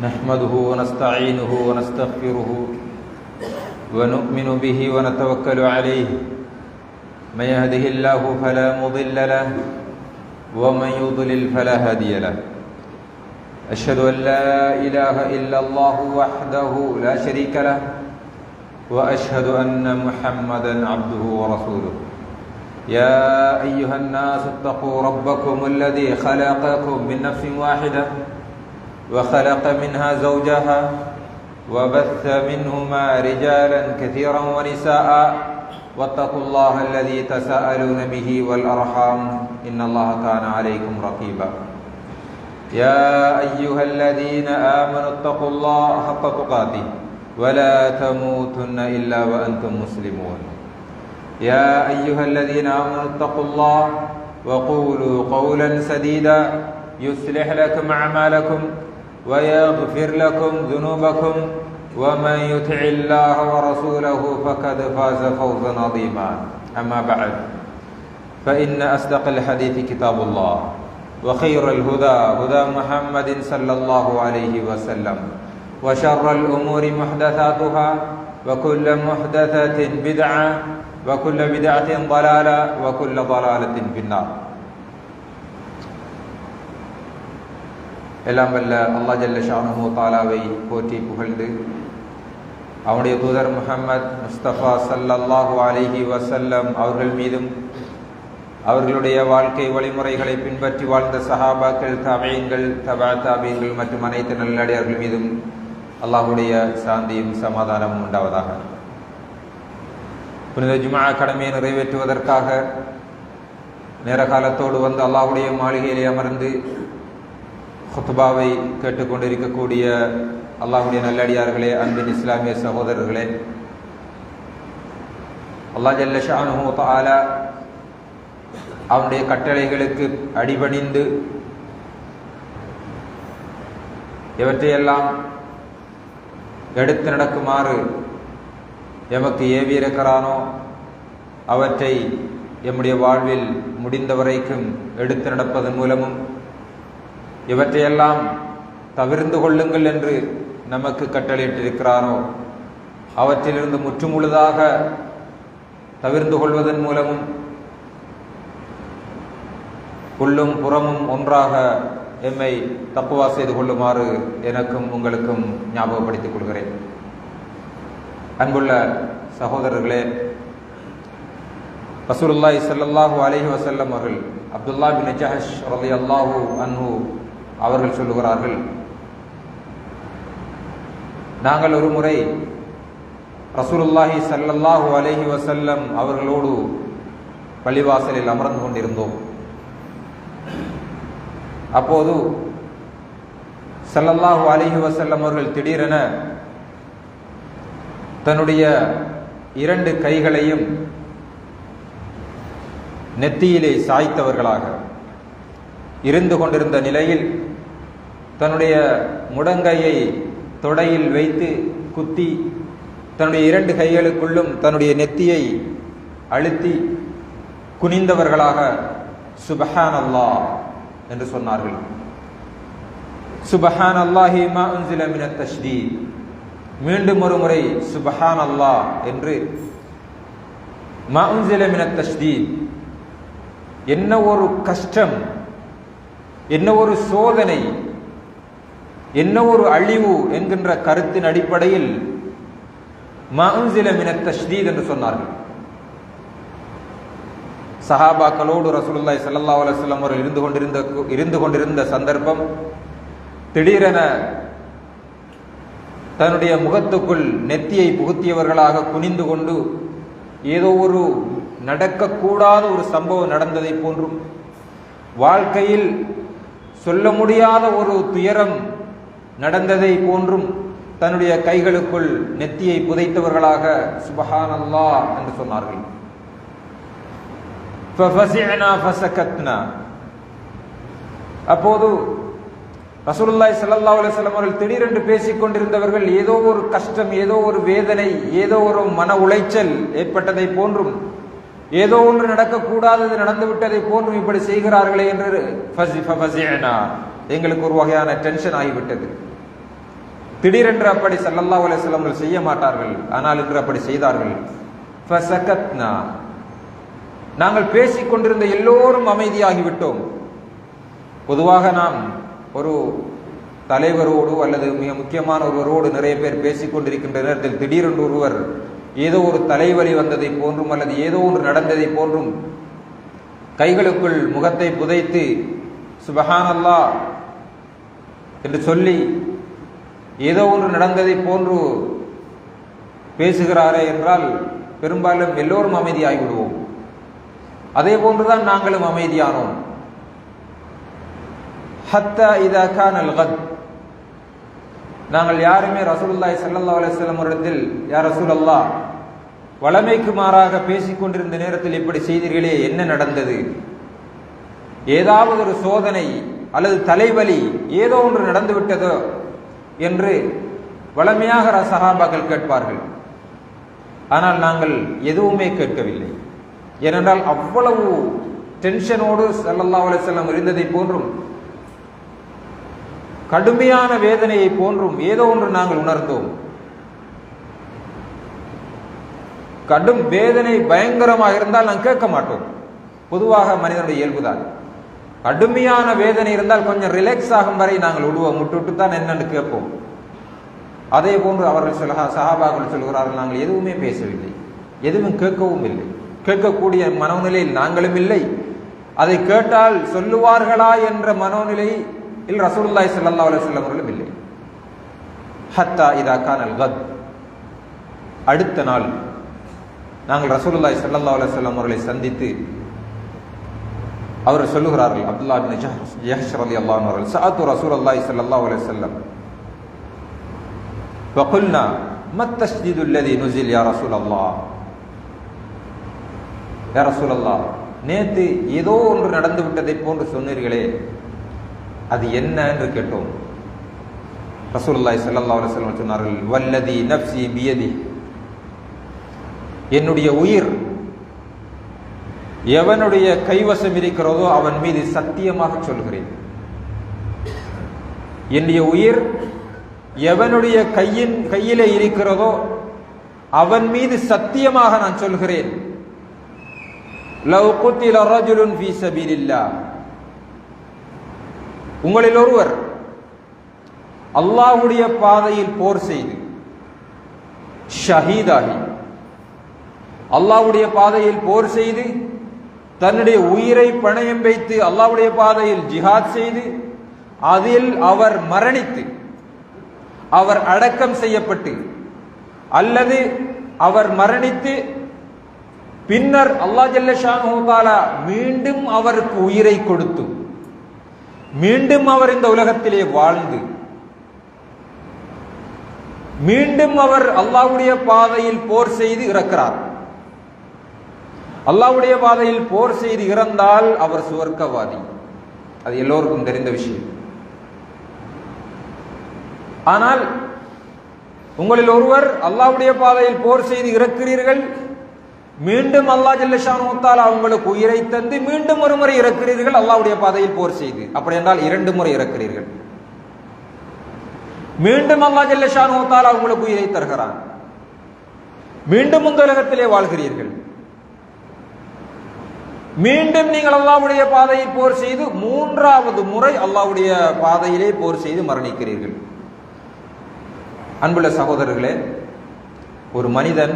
نحمده ونستعينه ونستغفره ونؤمن به ونتوكل عليه من يهده الله فلا مضل له ومن يضلل فلا هادي له أشهد أن لا إله إلا الله وحده لا شريك له وأشهد أن محمدا عبده ورسوله يا أيها الناس اتقوا ربكم الذي خلقكم من نفس واحدة وخلق منها زوجها وبث منهما رجالا كثيرا ونساء واتقوا الله الذي تساءلون به والأرحام إن الله كان عليكم رقيبا يا أيها الذين آمنوا اتقوا الله حق تقاته ولا تموتن إلا وأنتم مسلمون يا أيها الذين آمنوا اتقوا الله وقولوا قولا سديدا يصلح لكم أعمالكم ويغفر لكم ذنوبكم ومن يطع الله ورسوله فقد فاز فوزا عظيما أما بعد فإن أصدق الحديث كتاب الله وخير الهدى هدى محمد صلى الله عليه وسلم وشر الأمور محدثاتها وكل محدثة بدعة وكل بدعة ضلالة وكل ضلالة في النار. எல்லாம் வல்ல அல்லாஹ் ஜல்ல ஷானுஹு தஆலாவை போற்றி புகழ்ந்து அவனுடைய தூதர் முஹம்மது முஸ்தபா ஸல்லல்லாஹு அலைஹி வஸல்லம் அவர்கள் மீதும் அவர்களுடைய வாழ்க்கை வழிமுறைகளை பின்பற்றி வாழ்ந்த சஹாபாக்கள், தாபீன்கள், தபா தாபீன்கள் மற்றும் அனைத்து நல்லடியார்கள் மீதும் அல்லாஹ்வுடைய சாந்தியும் சமாதானமும் உண்டாவதாக. புனித ஜும்ஆ கடமையை நிறைவேற்றுவதற்காக நேர காலத்தோடு வந்து அல்லாஹ்வுடைய மாளிகையிலே அமர்ந்து குத்பாவை கேட்டுக்கொண்டிருக்கக்கூடிய அல்லாஹ்வுடைய நல்லடியார்களே, அன்பின் இஸ்லாமிய சகோதரர்களே, அல்லாஹ் ஜல்ல ஷானுஹு தஆலா அவனுடைய கட்டளைகளுக்கு அடிபணிந்து இவற்றையெல்லாம் எடுத்து நடக்குமாறு எமக்கு ஏவியிருக்கிறானோ அவற்றை எம்முடைய வாழ்வில் முடிந்த வரைக்கும் எடுத்து நடப்பதன் மூலமும் இவற்றையெல்லாம் தவிர்ந்து கொள்ளுங்கள் என்று நமக்கு கட்டளையிட்டிருக்கிறானோ அவற்றிலிருந்து முற்றுமுழுதாக தவிர்ந்து கொள்வதன் மூலமும் உள்ளும் புறமும் ஒன்றாக எம்மை தக்வா செய்து கொள்ளுமாறு எனக்கும் உங்களுக்கும் ஞாபகப்படுத்திக் கொள்கிறேன். அன்புள்ள சகோதரர்களே, ரசூலுல்லாஹி ஸல்லல்லாஹு அலைஹி வஸல்லம் அவர்கள் அப்துல்லா பின் ஜஹஷ் ரலியல்லாஹு அன்ஹு அவர்கள் சொல்லுகிறார்கள், நாங்கள் ஒரு முறை ரசூலுல்லாஹி ஸல்லல்லாஹு அலைஹி வஸல்லம் அவர்களோடு பள்ளிவாசலில் அமர்ந்து கொண்டிருந்தோம். அப்போது ஸல்லல்லாஹு அலைஹி வஸல்லம் அவர்கள் திடீரென தன்னுடைய இரண்டு கைகளையும் நெத்தியிலே சாய்த்தவர்களாக இருந்து கொண்டிருந்த நிலையில் தன்னுடைய முடங்கையை தொடையில் வைத்து குத்தி தன்னுடைய இரண்டு கைகளுக்குள்ளும் தன்னுடைய நெத்தியை அழுத்தி குனிந்தவர்களாக சுப்ஹானல்லாஹ் என்று சொன்னார்கள். சுப்ஹானல்லாஹி மா உன்ஸில மினத் தஷ்தீத். மீண்டும் ஒரு முறை சுப்ஹானல்லாஹ் என்று மா உன்ஸில மினத் தஷ்தீத். என்ன ஒரு கஷ்டம், என்ன ஒரு சோதனை, என்ன ஒரு அழிவு என்கின்ற கருத்தின் அடிப்படையில் மா உன்ஸில மினத் தஷ்தீத் என்று சொன்னார்கள். சஹாபாக்களோடு ரசூலுல்லாஹி ஸல்லல்லாஹு அலைஹி வஸல்லம் அவர்கள் இருந்து கொண்டிருந்த சந்தர்ப்பம் திடீரென தன்னுடைய முகத்துக்குள் நெத்தியை புகுத்தியவர்களாக குனிந்து கொண்டு ஏதோ ஒரு நடக்கக்கூடாத ஒரு சம்பவம் நடந்ததை போன்றும் வாழ்க்கையில் சொல்ல முடியாத ஒரு துயரம் நடந்ததை போன்றும் தன்னுடைய கைகளுக்குள் நெத்தியை புதைத்தவர்களாக சுப்ஹானல்லாஹ் என்று சொன்னார்கள். அப்போது ரசூலுல்லாஹி ஸல்லல்லாஹு அலைஹி வஸல்லம் அவர்கள் திடீரென்று பேசிக் கொண்டிருந்தவர்கள் ஏதோ ஒரு கஷ்டம், ஏதோ ஒரு வேதனை, ஏதோ ஒரு மன உளைச்சல் ஏற்பட்டதை போன்றும் ஏதோ ஒன்று நடக்கக்கூடாதது நடந்துவிட்டதை போன்றும் இப்படி செய்கிறார்களே என்று எங்களுக்கு ஒரு வகையான டென்ஷன் ஆகிவிட்டது. திடீரென்று அப்படி ஸல்லல்லாஹு அலைஹி வஸல்லம் செய்ய மாட்டார்கள். ஆனால் இன்று அப்படி செய்தார்கள். ஃபஸகத்னா, நாங்கள் பேசிக் கொண்டிருந்த எல்லோரும் அமைதியாகிவிட்டோம். பொதுவாக நாம் ஒரு தலைவரோடு அல்லது மிக முக்கியமான ஒருவரோடு நிறைய பேர் பேசிக் கொண்டிருக்கின்ற நேரத்தில் திடீரென்று ஒருவர் ஏதோ ஒரு தலைவலி வந்ததை போன்றும் அல்லது ஏதோ ஒன்று நடந்ததை போன்றும் கைகளுக்குள் முகத்தை புதைத்து சுபஹானல்லாஹ் என்று சொல்லி ஏதோ ஒன்று நடந்ததை போன்று பேசுகிறாரே என்றால் பெரும்பாலும் எல்லோரும் அமைதியாகிவிடுவோம். அதே போன்றுதான் நாங்களும் அமைதியானோம். ஹத்தா இதா கானல் கத், நாங்கள் யாருமே ரசூலுல்லாஹி ஸல்லல்லாஹு அலைஹி வஸல்லம் அவரிடத்தில் யா ரசூலல்லாஹ், வளமைக்கு மாறாக பேசிக் கொண்டிருந்த நேரத்தில் இப்படி செய்தீர்களே, என்ன நடந்தது? ஏதாவது ஒரு சோதனை அல்லது தலைவலி ஏதோ ஒன்று நடந்து விட்டதோ என்று வளமையாக சஹாபாக்கள் கேட்பார்கள். ஆனால் நாங்கள் எதுவுமே கேட்கவில்லை. ஏனென்றால் அவ்வளவு டென்ஷனோடு ஸல்லல்லாஹு அலைஹி வஸல்லம் இருந்ததை போன்றும் கடுமையான வேதனையை போன்றும் ஏதோ ஒன்று நாங்கள் உணர்ந்தோம். கடும் வேதனை பயங்கரமாக இருந்தால் நாங்கள் கேட்க மாட்டோம். பொதுவாக மனிதனுடைய இயல்புதான். கடுமையான வேதனை இருந்தால் கொஞ்சம் ரிலாக்ஸ் ஆகும் வரை நாங்கள் முட்டு தான் என்னன்னு கேட்போம். அதே போன்று அவர்கள் சஹாபாக்கள் சொல்கிறார்கள், நாங்கள் எதுவுமே பேசவில்லை, எதுவும் கேட்கவும் இல்லை. கேட்கக்கூடிய மனோநிலையில் நாங்களும் இல்லை. அதை கேட்டால் சொல்லுவார்களா என்ற மனோநிலையில் ரசூலுல்லாஹி ஸல்லல்லாஹு அலைஹி வஸல்லம் அவர்களும் இல்லை. ஹத்தா இதா கானல் கத், அடுத்த நாள் நாங்கள் ரசூலுல்லாஹி ஸல்லல்லாஹு அலைஹி வஸல்லம் அவர்களை சந்தித்து அவர் சொல்லுகிறார்கள், அப்துல்லாஹ் இப்னு ஜஹஷ் ரலியல்லாஹு அன்ஹு அவர்கள், சஅத்து ரசூலுல்லாஹி ஸல்லல்லாஹு அலைஹி வஸல்லம் வகுல்னா மத் தஸ்ஜீது அல்லதி நுஸில் யா ரசூலல்லாஹ், யா ரசூலல்லாஹ், நேற்று ஏதோ ஒன்று நடந்து விட்டதை போன்று சொன்னீர்களே, அது என்ன என்று கேட்டோம். ரசூலுல்லாஹி ஸல்லல்லாஹு அலைஹி வஸல்லம் சொன்னார்கள், வல்லதி நஃப்ஸி பியதி, என்னுடைய உயிர் எவனுடைய கைவசம் இருக்கிறதோ அவன் மீது சத்தியமாக சொல்கிறேன். என்னுடைய உயிர் எவனுடைய கையிலே இருக்கிறதோ அவன் மீது சத்தியமாக நான் சொல்கிறேன். லவ் குத்தில ரஜுலுன் ஃபீ ஸபீலில்லாஹ், உங்களில் ஒருவர் அல்லாஹ்வுடைய பாதையில் போர் செய்து ஷஹீதாகி, அல்லாஹ்வுடைய பாதையில் போர் செய்து தன்னுடைய உயிரை பணயம் வைத்து அல்லாஹ்வுடைய பாதையில் ஜிஹாத் செய்து அதில் அவர் மரணித்து அவர் அடக்கம் செய்யப்பட்டு அல்லது அவர் மரணித்து பின்னர் அல்லாஹ் ஜல்ல ஷானுஹு தஆலா மீண்டும் அவருக்கு உயிரை கொடுத்து மீண்டும் அவர் இந்த உலகத்திலே வாழ்ந்து மீண்டும் அவர் அல்லாஹ்வுடைய பாதையில் போர் செய்து இறக்கிறார். அல்லாஹ்வுடைய பாதையில் போர் செய்து இறந்தால் அவர் சுவர்க்கவாதி, அது எல்லோருக்கும் தெரிந்த விஷயம். ஆனால் உங்களில் ஒருவர் அல்லாஹ்வுடைய பாதையில் போர் செய்து இறக்கிறீர்கள், மீண்டும் அல்லாஹ் ஜல்ல ஷானுஹு தஆலா உங்களுக்கு உயிரை தந்து மீண்டும் ஒரு முறை இறக்கிறீர்கள் அல்லாஹ்வுடைய பாதையில் போர் செய்து. அப்படி என்றால் 2 முறை இறக்கிறீர்கள். மீண்டும் அல்லாஹ் ஜல்ல ஷானுஹு தஆலா உங்களுக்கு உயிரை தருகிறான், மீண்டும் இந்த உலகத்திலே வாழ்கிறீர்கள். மீண்டும் நீங்கள் அல்லாஹ்வுடைய பாதையில் போர் செய்து 3வது முறை அல்லாஹ்வுடைய பாதையிலே போர் செய்து மரணிக்கிறீர்கள். அன்புள்ள சகோதரர்களே, ஒரு மனிதன்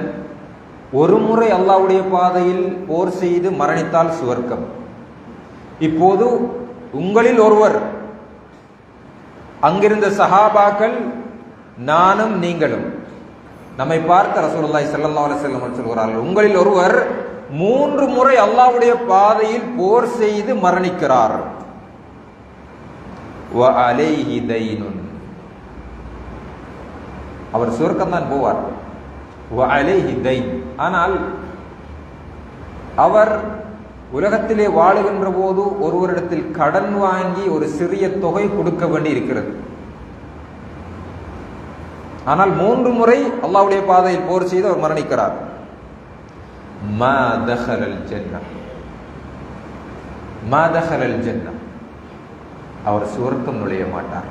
ஒரு முறை அல்லாஹ்வுடைய பாதையில் போர் செய்து மரணித்தால் சுவர்க்கம். இப்போது உங்களில் ஒருவர், அங்கிருந்த சஹாபாக்கள் நானும் நீங்களும், நம்மை பார்த்த ரசூலுல்லாஹி ஸல்லல்லாஹு அலைஹி வஸல்லம் சொல்கிறார்கள், உங்களில் ஒருவர் 3 முறை அல்லாஹ்வுடைய பாதையில் போர் செய்து மரணிக்கிறார். வ அலைஹி தைனுன், அவர் சுவர்க்கம் தான் போவார். வ அலைஹி தைன், ஆனால் அவர் உலகத்திலே வாழுகின்ற போது ஒருவரிடத்தில் கடன் வாங்கி ஒரு சிறிய தொகை கொடுக்க வேண்டி இருக்கிறது. ஆனால் 3 முறை அல்லாஹ்வுடைய பாதையில் போர் செய்து அவர் மரணிக்கிறார். மா தஹலல் ஜன்னah, மா தஹலல் ஜன்னah, அவர் சுவர்க்கம் நுழைய மாட்டார்.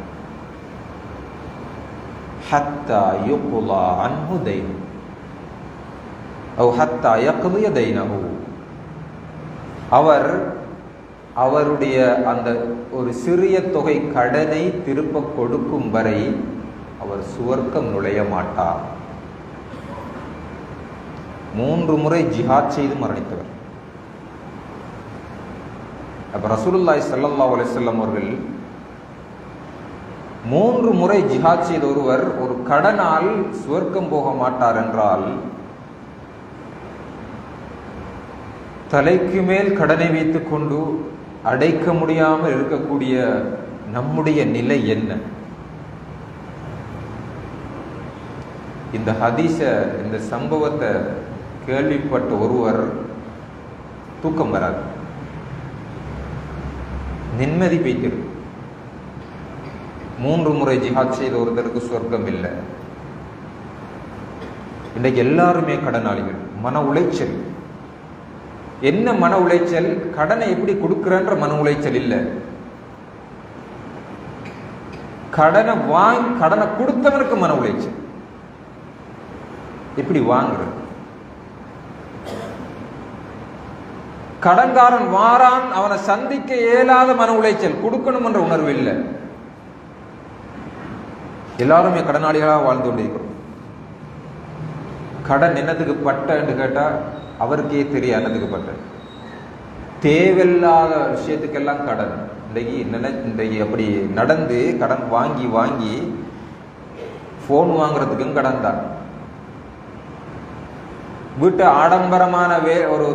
ஹத்தா யுக்லா அன்ஹு தைனு அவ் ஹத்தா யக்லிய தைனஹு. அவருடைய அந்த ஒரு சிறிய தொகை கடனை திருப்ப கொடுக்கும் வரை அவர் சுவர்க்கம் நுழைய மாட்டார். 3 முறை ஜிஹாத் செய்து மரணித்தவர். அப்ப ரசூலுல்லாஹி ஸல்லல்லாஹு அலைஹி வஸல்லம் அவர்கள் 3 முறை ஜிஹாத் செய்த ஒருவர் ஒரு கடனால் சுவர்க்கம் போக மாட்டார் என்றால், தலைக்கு மேல் கடனை வைத்துக் கொண்டு அடைக்க முடியாமல் இருக்கக்கூடிய நம்முடைய நிலை என்ன? இந்த ஹதீஸ, இந்த சம்பவத்தை கேள்விப்பட்ட ஒருவர் தூக்கம் வராது, நிம்மதி பெய்கிறது. 3 முறை ஜிஹாத் செய்த ஒருத்தருக்கு சொர்க்கம் இல்லை. இன்றைக்கு எல்லாருமே கடனாளிகள். மன உளைச்சல். என்ன மன உளைச்சல்? கடனை எப்படி கொடுக்கிறன்ற மன உளைச்சல் இல்லை. கடனை கொடுத்தவனுக்கு மன உளைச்சல். எப்படி வாங்குறது? கடன்காரன் வாரான், அவனை சந்திக்க இயலாத மன உளைச்சல். கொடுக்கணும் என்ற உணர்வு இல்லை. எல்லாருமே கடனாளிகளாக வாழ்ந்து கொண்டிருக்கிறோம். கடன் என்னத்துக்கு பட்ட என்று கேட்டா அவருக்கே தெரியும் என்னத்துக்கு பட்ட. தேவையில்லாத விஷயத்துக்கெல்லாம் கடன். இன்றைக்கு அப்படி நடந்து கடன் வாங்கி வாங்கி போன் வாங்குறதுக்கும் கடன் தான். வீட்டு ஆடம்பரமான ஒரு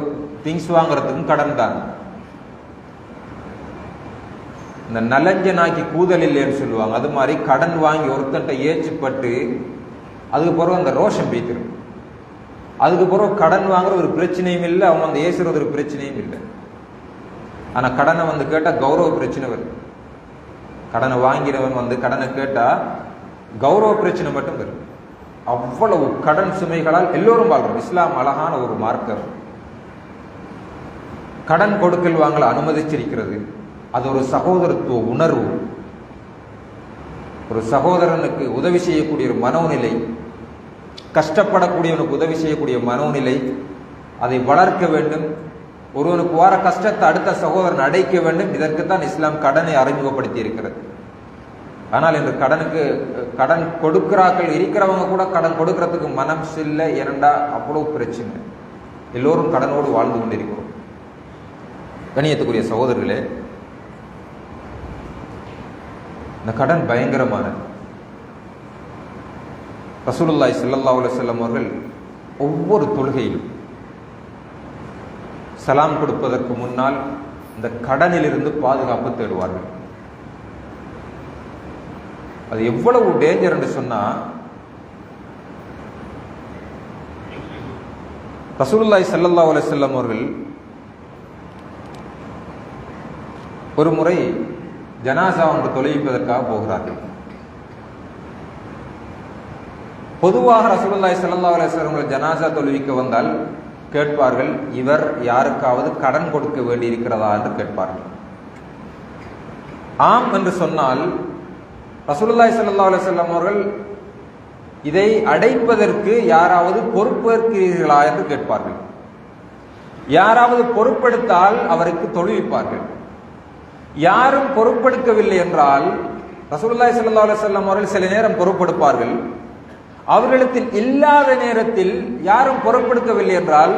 திங்ஸ் வாங்குறதுக்கும் கடன் தான். இந்த நலஞ்சனாக்கி கூதல் இல்லைன்னு சொல்லுவாங்க. அது மாதிரி கடன் வாங்கி ஒருத்தன்ட்ட ஏச்சுப்பட்டு அதுக்கு பிறகு அந்த ரோஷம் பேத்திரும். அதுக்கு பிறகு கடன் வாங்குற ஒரு பிரச்சனையும் இல்லை, அவன் வந்து ஏசுறது ஒரு பிரச்சனையும் இல்லை. ஆனா கடனை வந்து கேட்டா கௌரவ பிரச்சனை வரும். கடனை வாங்கிறவன் வந்து கடனை கேட்டா கௌரவ பிரச்சனை மட்டும் வரும். அவ்வளவு கடன் சுமைகளால் எல்லோரும் வாழ்றோம். இஸ்லாம் அழகான ஒரு மார்க்கம். கடன் கொடுக்கல் வாங்கல அனுமதிச்சிருக்கிறது. அது ஒரு சகோதரத்துவ உணர்வு. ஒரு சகோதரனுக்கு உதவி செய்யக்கூடிய ஒரு மனோநிலை, கஷ்டப்படக்கூடியவனுக்கு உதவி செய்யக்கூடிய மனோநிலை, அதை வளர்க்க வேண்டும். ஒருவனுக்கு வர கஷ்டத்தை அடுத்த சகோதரன் அடைக்க வேண்டும். இதற்குத்தான் இஸ்லாம் கடனை அறிமுகப்படுத்தி இருக்கிறது. ஆனால் இன்று கடன் கொடுக்கிறார்கள் இருக்கிறவங்க கூட கடன் கொடுக்கறதுக்கு மனம் இல்லை. இரண்டா அவ்வளவு பிரச்சனை. எல்லோரும் கடனோடு வாழ்ந்து கொண்டிருக்கிறோம். கண்ணியத்துக்குரிய சகோதரர்களே, இந்த கடன் பயங்கரமானது. ரசூலுல்லாஹி ஸல்லல்லாஹு அலைஹி வஸல்லம் அவர்கள் ஒவ்வொரு தொழுகையிலும் சலாம் கொடுப்பதற்கு முன்னால் இந்த கடனிலிருந்து பாதுகாப்பு தேடுவார்கள். அது எவ்வளவு டேஞ்சர் என்று சொன்னா, ரசூலுல்லாஹி ஸல்லல்லாஹு அலைஹி வஸல்லம் அவர்கள் ஒரு முறை ஜனாசா ஒன்று தொழுவிப்பதற்காக போகிறார்கள். பொதுவாக ரசூலுல்லாஹி ஸல்லல்லாஹு அலைஹி வஸல்லம் ஜனாசா தொழுவிக்க வந்தால் கேட்பார்கள், இவர் யாருக்காவது கடன் கொடுக்க வேண்டி இருக்கிறதா என்று கேட்பார்கள். ஆம் என்று சொன்னால் ரசூலுல்லாஹி ஸல்லல்லாஹு அலைஹி வஸல்லம் அவர்கள் இதை அடைப்பதற்கு யாராவது பொறுப்பேற்கிறீர்களா என்று கேட்பார்கள். யாராவது பொறுப்பெடுத்தால் அவருக்கு தொழுவிப்பார்கள். யாரும் பொறுப்பெடுக்கவில்லை என்றால் ரசூலுல்லாஹி ஸல்லல்லாஹு அலைஹி வஸல்லம் அவர்கள் சில நேரம் பொறுப்பெடுப்பார்கள். அவர்களிடத்தில் இல்லாத நேரத்தில் யாரும் பொறுப்பெடுக்கவில்லை என்றால்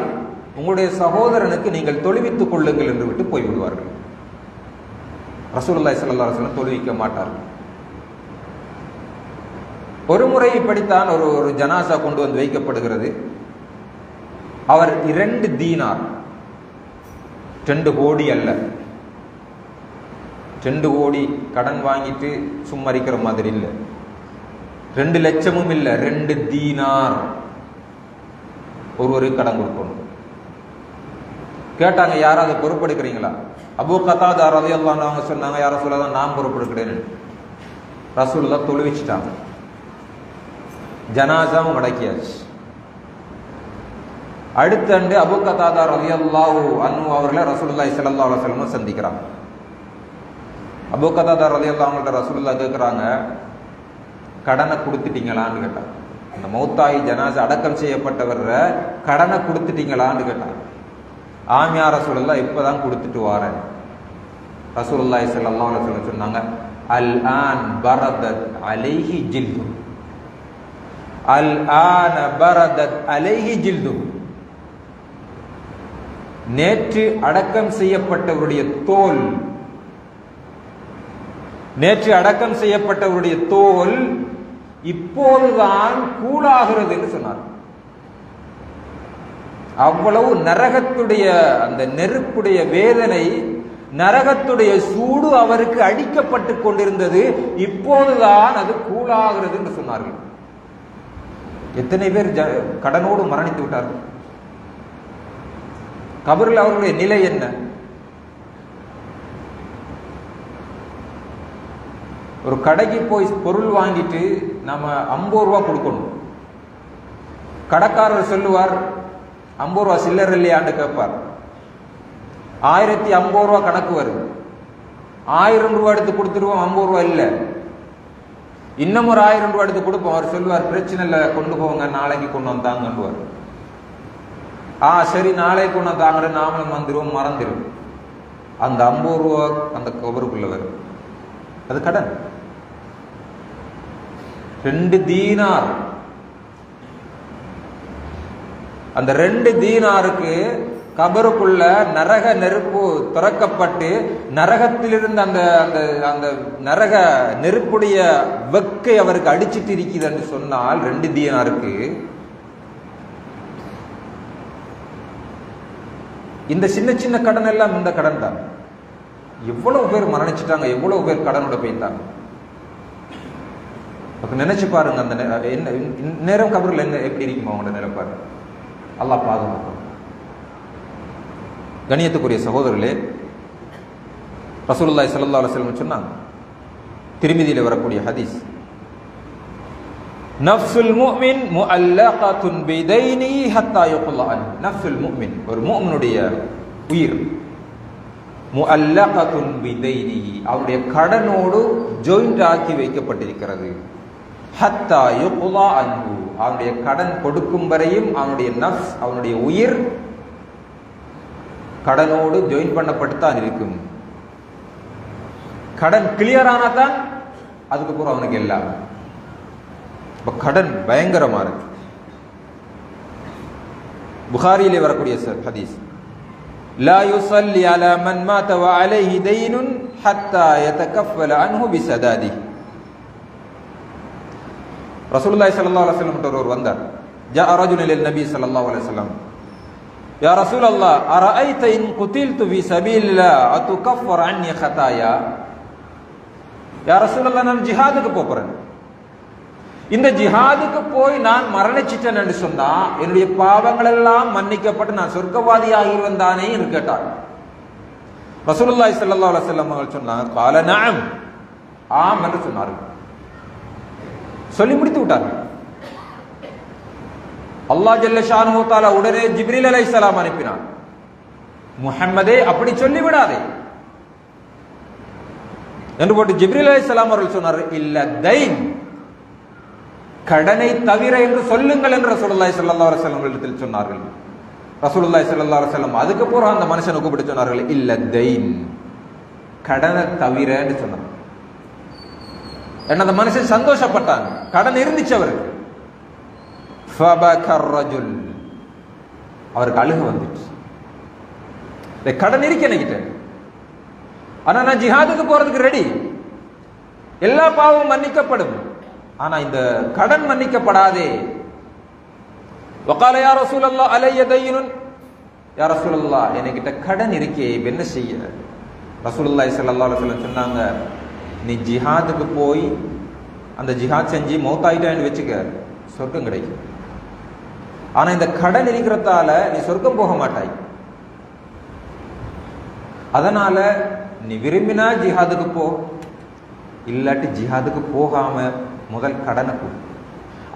உங்களுடைய சகோதரனுக்கு நீங்கள் தொழுவித்துக் கொள்ளுங்கள் என்று விட்டு போய்விடுவார்கள். ரசூலுல்லாஹி ஸல்லல்லாஹு அலைஹி வஸல்லம் தொழுவிக்க மாட்டார்கள். ஒரு முறை இப்படித்தான் ஒரு ஜனாசா கொண்டு வந்து வைக்கப்படுகிறது. அவர் 2 தீனார், 2 கோடி அல்ல, 2 கோடி கடன் வாங்கிட்டு சும்மரிக்கிற மாதிரி இல்லை, 2 லட்சமும் இல்லை, 2 தீனார் ஒருவருக்கு கடன் கொடுக்கணும். கேட்டாங்க, யாராவது பொறுப்பெடுக்கிறீங்களா? அபூ கதாதா ரலியல்லாஹு அன்ஹு அவங்க சொன்னாங்க, யார சொல்லதான் நான் பொறுப்பெடுக்கிறேன்னு. ரசூலுல்லாஹ் தொழுவிச்சிட்டாங்க. ஜனாசாவும் அடக்கியாச்சு. அடுத்த ஆண்டு அபூ கதாதா ரலியல்லாஹு அன்ஹு அவர்களை ரசூலுல்லாஹி ஸல்லல்லாஹு அலைஹி வஸல்லம் சந்திக்கிறாங்க. அபூ கதாதா ரலியல்லாஹு அன்ஹு ரசூலுல்லாஹ் கேட்கிறாங்க, கடனை கொடுத்துட்டீங்களான்னு கேட்டார். அந்த மௌத்தாயி ஜனாஸ் அடக்கம் செய்யப்பட்டவர கடனை கொடுத்துட்டீங்களான்னு கேட்டார். ஆம் யா ரசூலுல்லாஹ், இப்பதான் கொடுத்துட்டு வாரேன். ரசூலுல்லாஹி ஸல்லல்லாஹு அலைஹி வஸல்லம் சொன்னாங்க, அல் ஆன் பரதத் அலைஹி ஜில்து, அல் ஆன பரதத் அலைஹி ஜில்து. நேற்று அடக்கம் செய்யப்பட்டவருடைய தோல், நேற்று அடக்கம் செய்யப்பட்டவருடைய தோல் இப்போதுதான் கூலாகிறது என்று சொன்னார். அவ்வளவு நரகத்துடைய அந்த நெருப்புடைய வேதனை, நரகத்துடைய சூடு அவருக்கு அடிக்கப்பட்டு கொண்டிருந்தது, இப்போதுதான் அது கூலாகிறது என்று சொன்னார்கள். எத்தனை பேர் கடனோடு மரணித்து விட்டார்கள்? கபரில் அவர்களுடைய நிலை என்ன? ஒரு கடைக்கு போய் பொருள் வாங்கிட்டு நம்ம 50 ரூபா கொடுக்கணும். கடைக்காரர் சொல்லுவார், 50 ரூபா சில்லர் இல்லையான்னு கேட்பார். 1050 ரூபா கணக்கு வருது. 1000 ரூபா எடுத்து கொடுத்துருவோம், 50 ரூபா இல்லை. இன்னும் ஒரு 1000 ரூபா எடுத்து கொடுப்போம். அவர் சொல்லுவார், பிரச்சனை இல்லை, கொண்டு போங்க, நாளைக்கு கொண்டு வந்தாங்கன்னுவார். சரி, நாளைக்கு கொண்டு வந்தாங்க, நாமளும் வந்துடுவோம், மறந்துடும். அந்த 50 ரூபா அந்த கவருக்குள்ள வரும். அது கடன். 2 தீனார். அந்த 2 தீனாருக்கு கபருக்குள்ள நரக நெருப்பு திறக்கப்பட்டு நரகத்திலிருந்து அந்த அந்த நரக நெருப்புடைய வெக்கை அவருக்கு அடிச்சிட்டு இருக்குது என்று சொன்னால் 2 தீனாருக்கு இந்த சின்ன சின்ன கடன் எல்லாம் இந்த கடன் தான். எவ்வளவு பேர் மரணிச்சுட்டாங்க, எவ்வளவு பேர் கடனோட போயிட்டாங்க. நினைச்சு பாருங்க, அந்த என்ன நேரம் கபரில் என்ன எப்படி இருக்குமா அவங்களோட நிலைப்பாரு. அல்லாஹ் பாதுகாக்கும். கணியத்துக்குரிய சகோதரர்களே, ரசூலுல்லாஹி ஸல்லல்லாஹு அலைஹி வஸல்லம் சொன்னாங்க, திர்மிதியில வரக்கூடிய ஹதீஸ், நஃப்சுல் முஃமின் முஅல்லகத்துன் பிதைனி ஹத்தா யுக்லா அன்ஹு. நஃப்சுல் முஃமின், ஒரு முஃமினுடைய உயிர், முஅல்லகத்துன் பிதைனி, அவருடைய கடனோடு ஜாயிண்ட் ஆக்கி வைக்கப்பட்டிருக்கிறது. ஹத்தா யுக்லா அன்ஹு, அவனுடைய கடன் கொடுக்கும் வரையும் அவனுடைய நஃப்ஸ், அவனுடைய உயிர் கடனோடு ஜாயின் பண்ணப்பட்டுத்தான் இருக்கும். கடன் கிளியர் ஆனாதான் அதுக்கப்புறம் அவனுக்கு எல்லாம். கடன் பயங்கரமா இருக்கு. புகாரியிலே வரக்கூடிய ஹதீஸ், லா யுஸல்லி அலா மன் மாத வ அலைஹி தைனுன் ஹத்தா யதகஃபல அன்ஹு பிஸதாதி. ரசூலுல்லாஹி ஸல்லல்லாஹு அலைஹி வஸல்லம் ஒருவர் வந்தார். ஜா ரஜுலுன் இலல் நபி ஸல்லல்லாஹு அலைஹி வஸல்லம், யா ரசூலல்லாஹ் அரஐத இன் குதில்து ஃபீ சபீலில்லாஹ் அதுகஃபர் அன்னி ஹதாயா. யா ரசூலல்லாஹ், நான் ஜிஹாதுக்கு போறேன், இந்த ஜிஹாதுக்கு போய் நான் மரணிச்சிட்டேன் என்று சொன்னா என்னுடைய பாவங்கள் எல்லாம் மன்னிக்கப்பட்டு நான் சொர்க்கவாதியாகிருவேன் தானே என்று கேட்டார். ரசூலுல்லாஹி ஸல்லல்லாஹு அலைஹி வஸல்லம் அவர்கள் சொன்னாங்க, கால நஅம், ஆம் என்று சொன்னார்கள். சொல்லி முடித்து விட்டார்கள். அல்லாஹ் ஜல்ல ஷானுஹு தஆலா உடனே ஜிப்ரீல் அலைஹிஸ்ஸலாம் அனுப்பினார். முஹம்மதே, அப்படி சொல்லி விடாதே என்று போட்டு ஜிப்ரீல் அலைஹிஸ்ஸலாம் அவர்கள் சொன்னார்கள், இல்ல தைன், கடனை தவிர என்று சொல்லுங்கள் என்று ரசூலுல்லாஹி ஸல்லல்லாஹு அலைஹி வஸல்லம் இடத்தில் சொன்னார்கள். ரசூலுல்லாஹி ஸல்லல்லாஹு அலைஹி வஸல்லம் அதுக்கப்புறம் அந்த மனுஷனுக்கு கூப்பிட்டு சொன்னார்கள், இல்ல தைன், கடனை தவிர என்று சொன்னார். என்ன, அந்த மனுஷன் சந்தோஷப்பட்டாங்க, கடன் இருந்துச்சு அவருக்கு. ஃபபகர் ரஜுல், அவருக்கு அழுக வந்துச்சு. கடன் இருக்கு என்கிட்ட, ஆனா நான் ஜிஹாதுக்கு போறதுக்கு ரெடி, எல்லா பாவமும் மன்னிக்கப்படும், ஆனா இந்த கடன் மன்னிக்கப்படாதே. வகால யா ரசூலல்லாஹ் அலைய தைனுன், யா ரசூலல்லாஹ் என்கிட்ட கடன் இருக்கே, என்ன செய்ய? ரசூலுல்லாஹி ஸல்லல்லாஹு அலைஹி வஸல்லம் சொன்னாங்க, நீ ஜிஹாதுக்கு போய் அந்த ஜிஹாத் செஞ்சு மௌத்தாயிட்டான்னு வச்சுக்க, சொர்க்கம் கிடைக்கும். ஆனா இந்த கடன் இருக்கிறதால நீ சொர்க்கம் போக மாட்டாய். அதனால நீ விரும்பினா ஜிஹாதுக்கு போ, இல்லாட்டி ஜிஹாதுக்கு போகாம முதல் கடனை போ,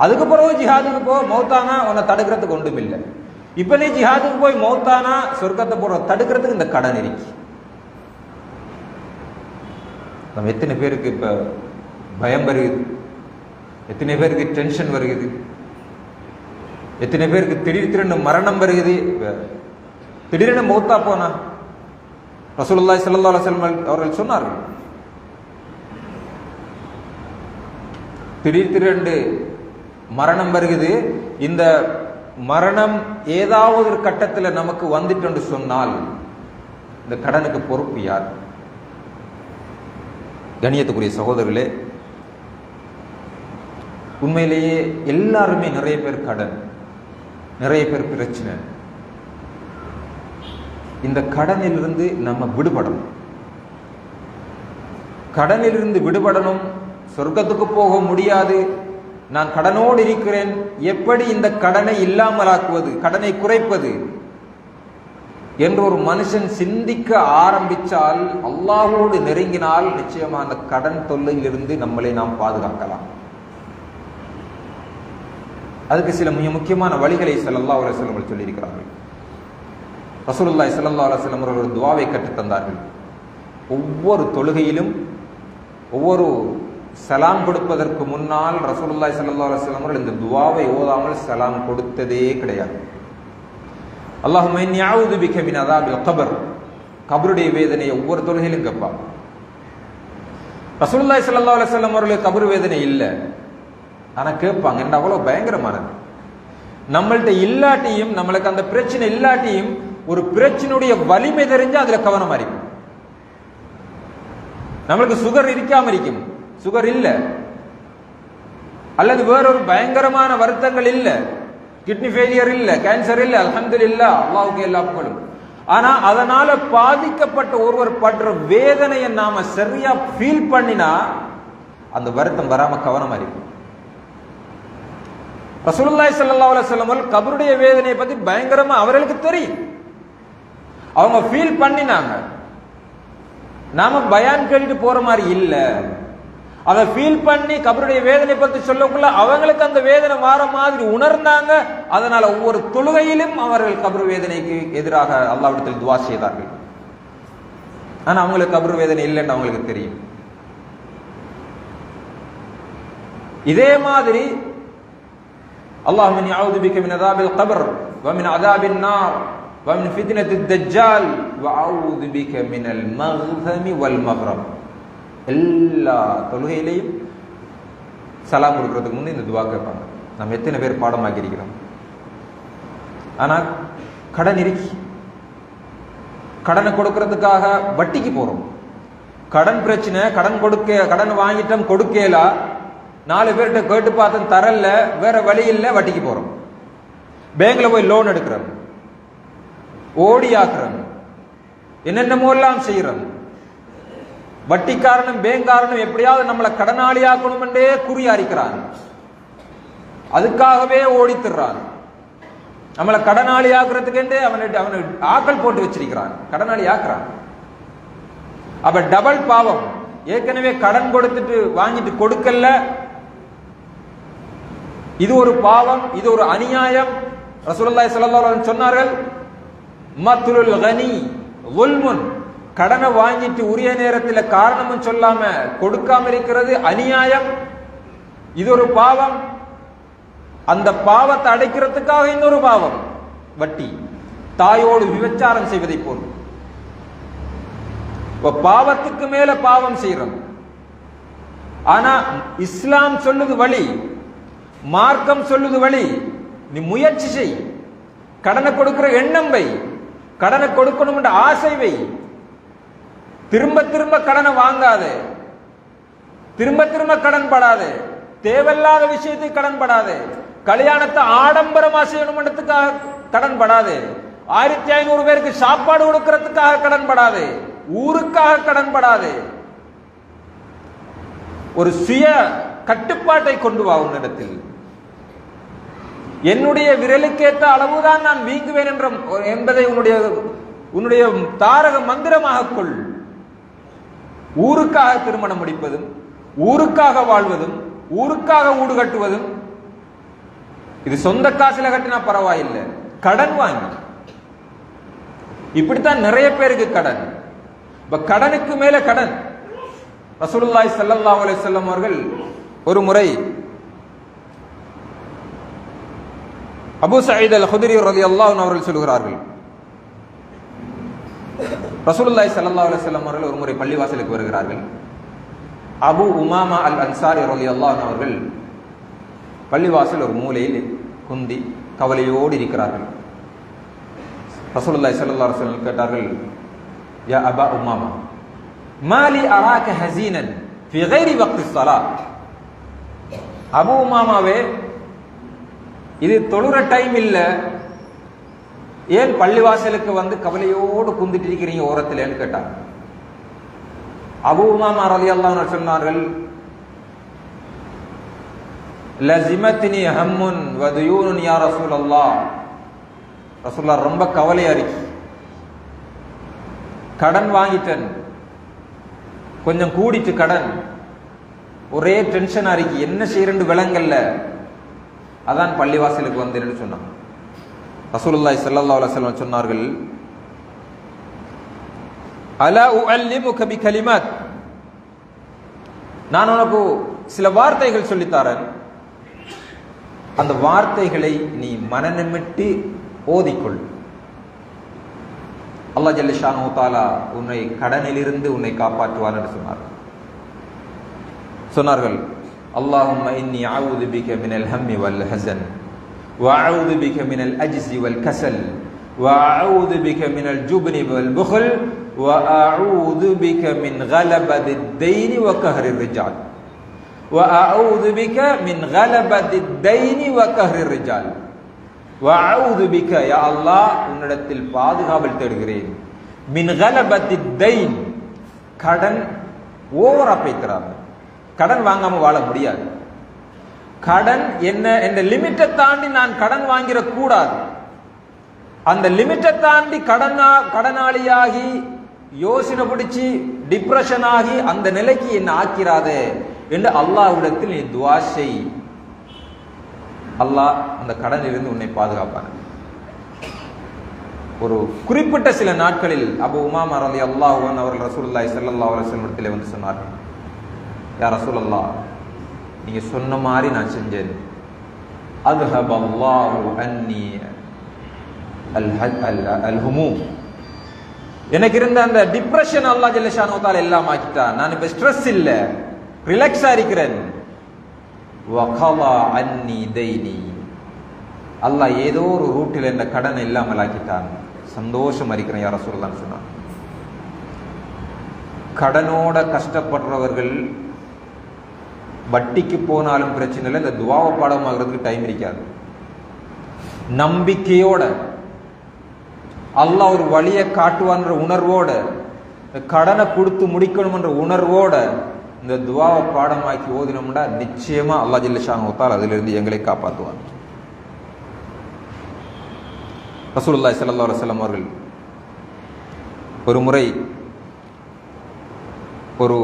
அதுக்கு பிறகு ஜிஹாதுக்கு போ. மௌத்தானா உன்னை தடுக்கிறதுக்கு ஒன்றும் இல்லை. இப்ப நீ ஜிஹாதுக்கு போய் மௌத்தானா சொர்க்கத்தை போற தடுக்கிறதுக்கு இந்த கடன் இருக்கு. நம்ம எத்தனை பேருக்கு இப்ப பயம் வருது, எத்தனை பேருக்கு டென்ஷன் வருகிறது, எத்தனை பேருக்கு திடீர்னு மரணம் வருகிறது. திடீரென மௌத்தா போனா ரசூலுல்லாஹி ஸல்லல்லாஹு அலைஹி வஸல்லம் அவர்கள் சொன்னார்கள், திடீர்னு மரணம் வருகிறது. இந்த மரணம் ஏதாவது ஒரு கட்டத்தில் நமக்கு வந்துட்டு என்று சொன்னால் இந்த கடனுக்கு பொறுப்பு யார்? கண்ணியத்துக்குரிய சகோதரர்களே, உண்மையிலேயே எல்லாருமே நிறைய பேர் கடன், நிறைய பேர் பிரச்சனை. இந்த கடனிலிருந்து நம்ம விடுபடணும். கடனிலிருந்து விடுபடணும். சொர்க்கத்துக்கு போக முடியாது, நான் கடனோடு இருக்கிறேன், எப்படி இந்த கடனை இல்லாமலாக்குவது, கடனை குறைப்பது என்று ஒரு மனுஷன் சிந்திக்க ஆரம்பித்தால், அல்லாஹ்வோடு நெருங்கினால் நிச்சயமா அந்த கடன் தொல்லையிலிருந்து நம்மளை நாம் பாதுகாக்கலாம். அதுக்கு சில மிக முக்கியமான வழிகளை ஸல்லல்லாஹு அலைஹி வஸல்லம் சொல்லியிருக்கிறார்கள். ரசூலுல்லாஹி ஸல்லல்லாஹு அலைஹி வஸல்லம் அவர்கள் ஒரு துஆவை கற்றுத் தந்தார்கள். ஒவ்வொரு தொழுகையிலும் ஒவ்வொரு சலாம் கொடுப்பதற்கு முன்னால் ரசூலுல்லாஹி ஸல்லல்லாஹு அலைஹி வஸல்லம் அவர்கள் இந்த துஆவை ஓதாமல் சலாம் கொடுத்ததே கிடையாது. அல்லாஹும்ம இன்னி அஊது பிக மின் அஸாபில் கப்ர், கபருடைய வேதனையை ஒவ்வொரு தொழுகையிலும் கேட்பாங்க. ரசூலுல்லாஹி ஸல்லல்லாஹு அலைஹி வஸல்லம் அவர்களுக்கு கபர் வேதனை இல்லை, ஆனா கேட்பாங்க. என்ன அவ்வளவு பயங்கரமானது. நம்மள்ட்ட இல்லாட்டியும், நம்மளுக்கு அந்த பிரச்சனை இல்லாட்டியும் ஒரு பிரச்சனையுடைய வலிமை தெரிஞ்சு அதுல கவனமா இருக்கும். நம்மளுக்கு சுகர் இருக்காம இருக்கும், சுகர் இல்ல, அல்லது வேறொரு பயங்கரமான வருத்தங்கள் இல்ல, கிட்னி ஃபெயிலியர் இல்ல, கேன்சர் இல்ல, அல்ஹம்துலில்லாஹ், அல்லாஹ்வுக்கு எல்லா புகழும். ஆனா அதனால பாதிக்கப்பட்ட ஒருவர் படுற வேதனையை நாம சரியா ஃபீல் பண்ணினா அந்த வருத்தம் வராம கவனமா இருக்கும். ரசூலுல்லாஹி ஸல்லல்லாஹு அலைஹி வஸல்லம் அவர்கள் கபருடைய வேதனையை பத்தி பயங்கரமா அவர்களுக்கு தெரியும், அவங்க ஃபீல் பண்ணினாங்க. நாம பயான் கேட்டுட்டு போற மாதிரி இல்ல, அதை ஃபீல் பண்ணி கபருடைய வேதனை பத்தி சொல்லக்குள்ள அவங்களுக்கு அந்த வேதனை வார மாதிரி உணர்ந்தாங்க. அதனால ஒவ்வொரு தொழுகையிலும் அவர்கள் கபரு வேதனைக்கு எதிராக அல்லாஹ்விடத்தில் துஆ செய்தார்கள். ஆனா அவங்களுக்கு கபரு வேதனை இல்லைன்னு அவங்களுக்கு தெரியும். இதே மாதிரி அல்லாஹும்ம இன்னி அஊது பிக மின் அஸாபில் கப்ர் வ மின் அஸாபின் நார் வ மின் ஃபித்னத்தித் தஜ்ஜால் வ அஊது பிக மினல் மக்ஸமி வல் மக்ரம். எல்லா தொழுகையிலையும் சலாம் கொடுக்கறதுக்கு முன்னே இந்த துஆ கேட்பாங்க. நம்ம எத்தனை பேர் பாடமாக்கி இருக்கிறோம்? ஆனா கடன் இருக்கு, கடனை கொடுக்கறதுக்காக வட்டிக்கு போறோம். கடன் பிரச்சனை, கடன் வாங்கிட்டோம் கொடுக்கல, 4 பேர்கிட்ட கேட்டு பார்த்தோம் தரல, வேற வழி இல்லை, வட்டிக்கு போறோம். பேங்க்ல போய் லோன் எடுக்கிறோம், ஓடி ஆக்குறோம், என்னென்னமோ எல்லாம் செய்யறோம். வட்டிக்காரனும் பேங்காரனும் எப்படியாவது நம்மளை கடனாளி ஆக்கணும் என்றே குறியாரிக்கிறான், அதுக்காகவே ஓடித்துறான். நம்மளை கடனாளி ஆக்குறதுக்கு அவனை ஆக்கள் போட்டு வச்சிருக்கிறான், கடனாளி ஆக்குறான். அப்ப டபுள் பாவம். ஏற்கனவே கடன் கொடுத்துட்டு வாங்கிட்டு கொடுக்கல, இது ஒரு பாவம், இது ஒரு அநியாயம். ரசூலுல்லாஹி ஸல்லல்லாஹு அலைஹி வஸல்லம் சொன்னார்கள், மத்லுல் கனி ஸுல்முன், கடனை வாங்கிட்டு உரிய நேரத்தில் காரணமும் சொல்லாம கொடுக்காம இருக்கிறது அநியாயம், இது ஒரு பாவம். அந்த பாவத்தை அடைக்கிறதுக்காக இன்னொரு பாவம் வட்டி, தாயோடு விபச்சாரம் செய்வதை போல். பாவத்துக்கு மேல பாவம் செய்யறோம். ஆனா இஸ்லாம் சொல்லுது வழி, மார்க்கம் சொல்லுது வழி. நீ முயற்சி செய், கடனை கொடுக்கிற எண்ணம் வை, கடனை கொடுக்கணும் என்ற ஆசை வை. திரும்ப திரும்ப கடனை வாங்காதே, திரும்ப திரும்ப கடன் படாதே, தேவையில்லாத விஷயத்துக்கு கடன் படாதே, கல்யாணத்தை ஆடம்பரமா செய்யணும்ன்றதுக்காக கடன் படாதே, 1500 பேருக்கு சாப்பாடு கொடுக்கறதுக்காக கடன் படாதே, ஊருக்காக கடன் படாதே. ஒரு சுய கட்டுப்பாட்டை கொண்டு வா உன்னிடத்தில். என்னுடைய விரலுக்கேற்ற அளவுதான் நான் வீங்குவேன் என்பதை உன்னுடைய தாரக மந்திரமாக கொள். ஊருக்காக திருமணம் முடிப்பதும், ஊருக்காக வாழ்வதும், ஊருக்காக ஊடு கட்டுவதும், இது சொந்த காசுல கட்டினா பரவாயில்லை, கடன் வாங்கி. இப்படித்தான் நிறைய பேருக்கு கடன். இப்ப கடனுக்கு மேல கடன். ரசூலுல்லாஹி ஸல்லல்லாஹு அலைஹி வஸல்லம் அவர்கள் ஒரு முறை அபூ சயீத் அல்-குத்ரி ரலியல்லாஹு அன்ஹு அவர்கள் சொல்கிறார்கள், ரசூலுல்லாஹி ஸல்லல்லாஹு அலைஹி வஸல்லம் அவர்கள் ஒரு முறை பள்ளிவாசலுக்கு வருகிறார்கள். அபூ உமாமா அல் அன்சாரி ரலியல்லாஹு அன்ஹு அவர்கள் பள்ளிவாசல் ஒரு மூலையில் குந்தி கவலையோடு இருக்கிறார்கள். ரசூலுல்லாஹி ஸல்லல்லாஹு அலைஹி வஸல்லம் கேட்டார்கள், யா அபா உமாமா, மாலி அராக ஹஸீனன் ஃபி கைரி வக்தி ஸலாத். அபூ உமாமாவே, இது தொழுற டைம் இல்ல, ஏன் பள்ளிவாசலுக்கு வந்து கவலையோடு குந்திட்டு இருக்கிறீங்க ஓரத்திலேன்னு கேட்டாங்க. அபூ உமாமா ரலியல்லாஹு அன்ஹு சொன்னார்கள், லஸிமத்னி ஹம்முன் வ துயூனுன் யா ரசூலல்லாஹ். ரசூலுல்லாஹ், ரொம்ப கவலையா இருக்கு, கடன் வாங்கிட்டேன், கொஞ்சம் கூடிட்டு கடன், ஒரே டென்ஷனா இருக்கு, என்ன செய்யறேன்னு விளங்கல்ல, அதான் பள்ளிவாசலுக்கு வந்தேன்னு சொன்னாங்க. ரசூலுல்லாஹி ஸல்லல்லாஹு அலைஹி வஸல்லம் சொன்னார்கள், அலா உஅல்லிமுக பிகலிமாத், நான் உனக்கு சில வார்த்தைகள் சொல்லித்தாரேன், அந்த வார்த்தைகளை நீ மனநிமிட்டு ஓதிக்கொள். அல்லாஹ் ஜல்ல ஷானஹு தஆலா உன்னை கடனிலிருந்து உன்னை காப்பாற்றுவார் என்று சொன்னார்கள். அல்லாஹும்ம இன்னி அஊது பிக மினல் ஹம்மி வல் ஹஸன் வ அஊது பிக மினல் அஜ்ஸி வல் கஸல் வ அஊது பிக மினல் ஜுப்னி வல் புக்ல் வ அஊது பிக மின் கலபத்தித் தைனி வ கஹ்ரிர் ரிஜால் வ அஊது பிக மின் கலபத்தித் தைனி வ கஹ்ரிர் ரிஜால் வ அஊது பிக, யா அல்லாஹ், உன்னிடத்தில் பாதுகாவல் தேடுகிறேன், மின் கலபத்தித் தைன், கடன் ஓவரா பேசுறாங்க, கடன் வாங்காம வாழ முடியாது, கடன் என்ன என்ற லிமிட்டை தாண்டி நான் கடன் வாங்கிட கூடாது, அந்த லிமிட்டை தாண்டி கடனாளியாகி யோசனை பிடிச்சி டிப்ரெஷன் ஆகி அந்த நிலைக்கு என்ன ஆக்கிறாதே என்று அல்லாஹ்விடத்தில் நீ துஆ செய். அல்லாஹ் அந்த கடனிலிருந்து உன்னை பாதுகாப்பான். ஒரு குறிப்பிட்ட சில நாட்களில் அபூ உமாமா ரலியல்லாஹு அன்ஹு அவர்கள் ரசூலுல்லாஹி ஸல்லல்லாஹு அலைஹி வஸல்லம் இடத்திலே வந்து சொன்னார்கள், யா ரசூலல்லாஹ், நீங்க சொன்ன மாதிரி நான் செஞ்சேன், அத்ஹபல்லாஹு அன்னி அல்ஹுமூம், எனக்கு இருந்த அந்த டிப்ரெஷன் அல்லாஹ் ஜல்ல ஷானஹு தஆலா எல்லாம் ஆக்கிட்டான், நான் இப்ப ஸ்ட்ரெஸ் இல்ல, ரிலாக்ஸா இருக்கிறேன். வகலா அன்னி தைனி, அல்லாஹ் ஏதோ ஒரு ரூட்டில் இந்த கடன் இல்லாமல் ஆக்கிட்டான், சந்தோஷம் இருக்கிறேன் யா ரசூலுல்லாஹ் சொன்னான். கடனோட கஷ்டப்படுறவர்கள் வட்டிக்கு போனாலும் பிரச்சனை இல்லை, இந்த துவாவை பாடமாகிறதுக்கு டைம் இருக்காது. நம்பிக்கையோட அல்லாஹ் ஒரு வழியை காட்டுவான்ற உணர்வோட, கடனை கொடுத்து முடிக்கணும் என்ற உணர்வோட இந்த துவாவை பாடமாக்கி ஓதினோம்னா நிச்சயமா அல்லாஹ் ஜல்ல ஷானஹு தஆலா அதிலிருந்து எங்களை காப்பாற்றுவான். ரசூலுல்லாஹி ஸல்லல்லாஹு அலைஹி வஸல்லம் அவர்கள் ஒரு முறை ஒரு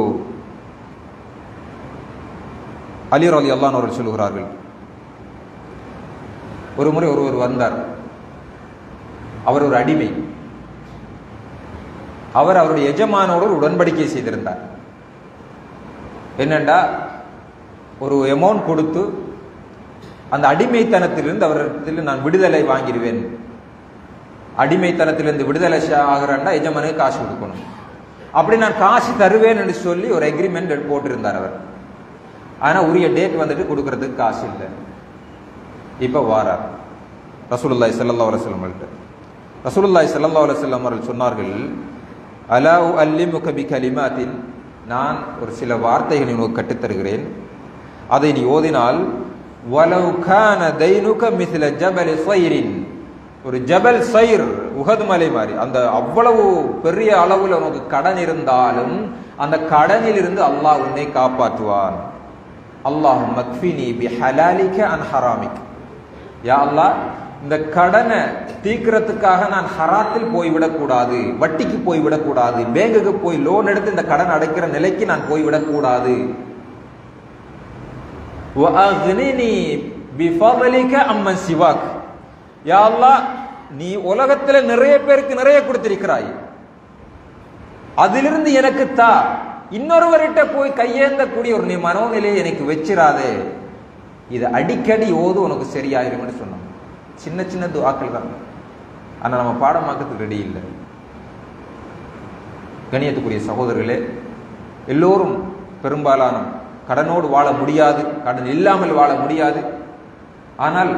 அலி ரலியல்லாஹு அன்ஹு அவர்கள் சொல்கிறார்கள், ஒரு முறை ஒருவர் வந்தார், அவர் ஒரு அடிமை, அவர் அவருடைய எஜமானோடு ஒரு உடன்படிக்கை செய்திருந்தார். என்னண்டா, ஒரு அமௌண்ட் கொடுத்து அந்த அடிமைத்தனத்திலிருந்து அவரிடத்தில் நான் விடுதலை வாங்கிடுவேன், அடிமைத்தனத்திலிருந்து விடுதலை ஆகிறேன்னா எஜமானுக்கு காசு கொடுக்கணும், அப்படி நான் காசு தருவேன் என்று சொல்லி ஒரு அக்ரிமெண்ட் போட்டிருந்தார் அவர். ஆனா உரிய டேட் வந்துட்டு கொடுக்கறதுக்கு காசு இல்லை. இப்ப வாரார் ரசூலுல்லாஹி ஸல்லல்லாஹு அலைஹி வஸல்லம் கிட்ட. ரசூலுல்லாஹி ஸல்லல்லாஹு அலைஹி வஸல்லம் அவர்கள் சொன்னார்கள், அலா உஅல்லிமுக பிகலிமாத்தின், நான் ஒரு சில வார்த்தைகளை உனக்கு கற்றுத்தருகிறேன், அதை நீ ஓதினால் வலவ் கான தைனுக மிஸ்ல ஜபல் ஸைரின், ஒரு ஜபல் ஸைர், உஹது மலை மாதிரி, அந்த அவ்வளவு பெரிய அளவுல உனக்கு கடன் இருந்தாலும் அந்த கடனில் இருந்து அல்லாஹ் உன்னை காப்பாற்றுவான். அல்லாஹும்ம மக்ஃபினி பிஹலாலிக அன் ஹராமிக், யா அல்லாஹ், இந்த கடனை தீர்க்கிறதுக்காக நான் ஹராத்தில் போய்விடக்கூடாது, வட்டிக்கு போய்விடக்கூடாது, பேங்குக்கு போய் லோன் எடுத்து இந்த கடன் அடைக்கிற நிலைக்கு நான் போய்விடக்கூடாது. வஅக்னினி பிஃபضலிக அம்மன் சிவாக், யா அல்லாஹ், நீ உலகத்துல நிறைய பேருக்கு நிறைய கொடுத்திருக்கிறாய், அதிலிருந்து எனக்கு தா, இன்னொருவர்கிட்ட போய் கையேந்தக்கூடிய ஒரு நீ மனோநிலையை எனக்கு வச்சிராதே, இது அடிக்கடி ஓது உனக்கு சரியாயிரும்னு சொன்னான். சின்ன சின்ன துஆக்கள் தான். ஆனால் நம்ம பாடமாக்கிறதுக்கு ரெடி இல்லை. கணியத்துக்குரிய சகோதரர்களே, எல்லோரும் பெரும்பாலான கடனோடு வாழ முடியாது, கடன் இல்லாமல் வாழ முடியாது. ஆனால்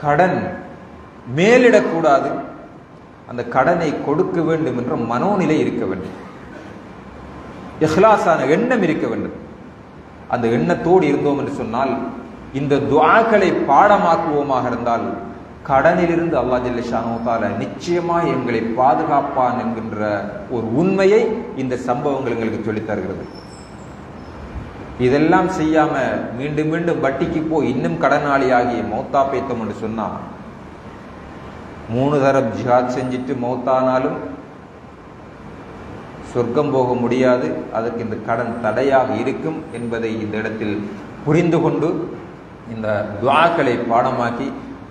கடன் மேலிடக்கூடாது, அந்த கடனை கொடுக்க வேண்டும் என்ற மனோநிலை இருக்க வேண்டும், இஹ்லாஸான எண்ணம் இருக்க வேண்டும். அந்த எண்ணத்தோடு இருந்தோம் என்று சொன்னால், இந்த துஆக்களை பாடமாக்குவோமாக இருந்தால், கடனிலிருந்து அல்லாஹ் ஜல்ல ஷானஹு தஆலா நிச்சயமாக எங்களை பாதுகாப்பான் என்கின்ற ஒரு உண்மையை இந்த சம்பவங்கள் எங்களுக்கு சொல்லித் தருகிறது. இதெல்லாம் செய்யாம மீண்டும் மீண்டும் வட்டிக்கு போய் இன்னும் கடனாளியாகி மௌத்தா பேத்தம் என்று சொன்னா, 3 தரம் ஜிஹாத் செஞ்சுட்டு மௌத்தானாலும் சொர்க்கம் போக முடியாது. அதற்கு இந்த கடன் தடையாக இருக்கும் என்பதை இந்த இடத்தில் புரிந்து கொண்டு இந்த துஆக்களை பாடமாக்கி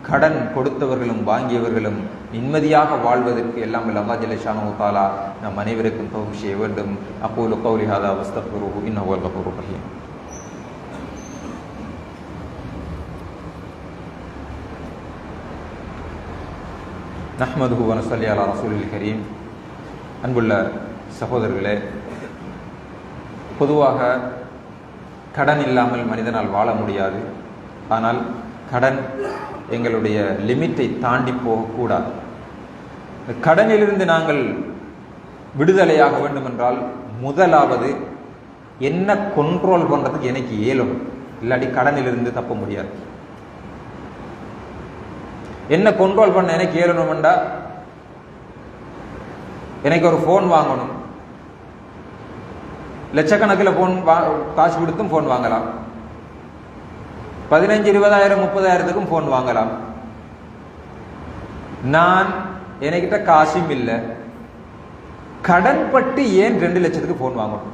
கடன் கொடுத்தவர்களும் வாங்கியவர்களும் நிம்மதியாக வாழ்வதற்கு எல்லாம் அல்லாஹ் ஜல்ல ஷானஹு தஆலா நம் அனைவருக்கும் தௌஃபீக் செய்ய வேண்டும். அகூலு கௌலி ஹாதா வஸ்தக்ஃபிருஹு இன்னஹு ஹுவல் கஃபூருர் ரஹீம். நஹ்மதுஹு வ நஸல்லி அலா ரசூலில் கரீம். அன்புள்ள சகோதரர்களே, பொதுவாக கடன் இல்லாமல் மனிதனால் வாழ முடியாது. ஆனால் கடன் எங்களுடைய லிமிட்டை தாண்டி போகக்கூடாது. கடனிலிருந்து நாங்கள் விடுதலையாக வேண்டும் என்றால் முதலாவது என்ன கண்ட்ரோல் பண்றதுக்கு எனக்கு இயலும், இல்லாட்டி கடனிலிருந்து தப்ப முடியாது. என்ன கண்ட்ரோல் பண்ண எனக்கு இயலணும்டா, எனக்கு ஒரு போன் வாங்கணும், லட்சக்கணக்கில் போன் காசு கொடுத்தும் போன் வாங்கலாம், 15, 20,000, 30,000த்துக்கும் போன் வாங்கலாம். நான் என்கிட்ட காசும் இல்லை, கடன் பட்டு ஏன் 2 லட்சத்துக்கு போன் வாங்கணும்,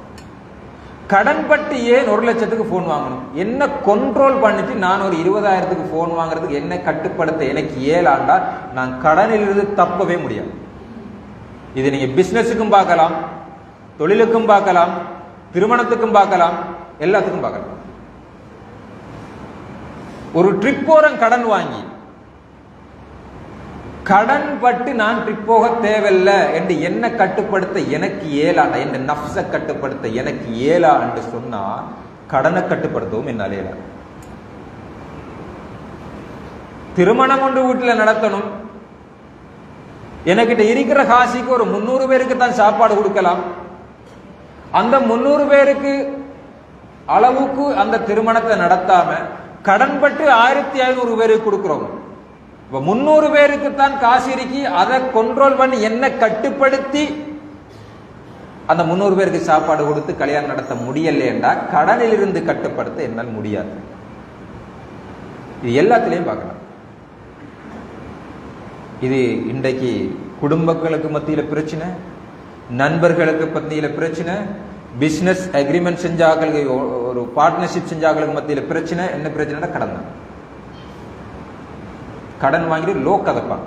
கடன் பட்டு ஏன் 1 லட்சத்துக்கு போன் வாங்கணும்? என்ன கண்ட்ரோல் பண்ணிட்டு நான் ஒரு 20,000த்துக்கு போன் வாங்குறதுக்கு என்ன கட்டுப்படுத்த எனக்கு இயலாண்டா நான் கடனிலிருந்து தப்பவே முடியாது. இது நீங்க பிசினஸுக்கும் பார்க்கலாம், தொழிலுக்கும் பார்க்கலாம், திருமணத்துக்கும் பார்க்கலாம், எல்லாத்துக்கும் பார்க்கலாம். ஒரு ட்ரிப் போறேன் கடன் வாங்கி, கடன் பட்டு நான் ட்ரிப் போக தேவையில்லை என்று என்ன கட்டுப்படுத்த எனக்கு ஏலாண்டா, என் நஃப்ஸை கட்டுப்படுத்த எனக்கு ஏலா என்று சொன்னா கடனை கட்டுப்படுத்தவும் என்னால் ஏலா. திருமணம் கொண்டு வீட்டில் நடத்தணும், எனக்கிட்ட இருக்கிற காசிக்கு ஒரு 300 பேருக்கு தான் சாப்பாடு கொடுக்கலாம். அந்த 300 பேருக்கு அளவுக்கு அந்த திருமணத்தை நடத்தாம கடன்பட்டு 1500 பேருக்கு கொடுக்கிறோம். 300 பேருக்கு தான் காசு இருக்கி அதை கண்ட்ரோல் பண்ணி என்ன கட்டுப்படுத்தி அந்த 300 பேருக்கு சாப்பாடு கொடுத்து கல்யாணம் நடத்த முடியலையேண்டா கடனில் இருந்து கட்டுப்படுத்த என்னால் முடியாது. இது எல்லாத்திலையும் பார்க்கலாம். இது இன்றைக்கு குடும்பங்களுக்கு மத்தியில பிரச்சனை, நண்பர்களுக்கு மத்தியில பிரச்சனை, பிசினஸ் அக்ரிமெண்ட் செஞ்சாக்களுக்கு, ஒரு பார்ட்னர்ஷிப் செஞ்சாக்களுக்கு மத்தியில பிரச்சனை. என்ன பிரச்சனை? கடன் தான். கடன் வாங்கிட்டு லோ கதைப்பான்,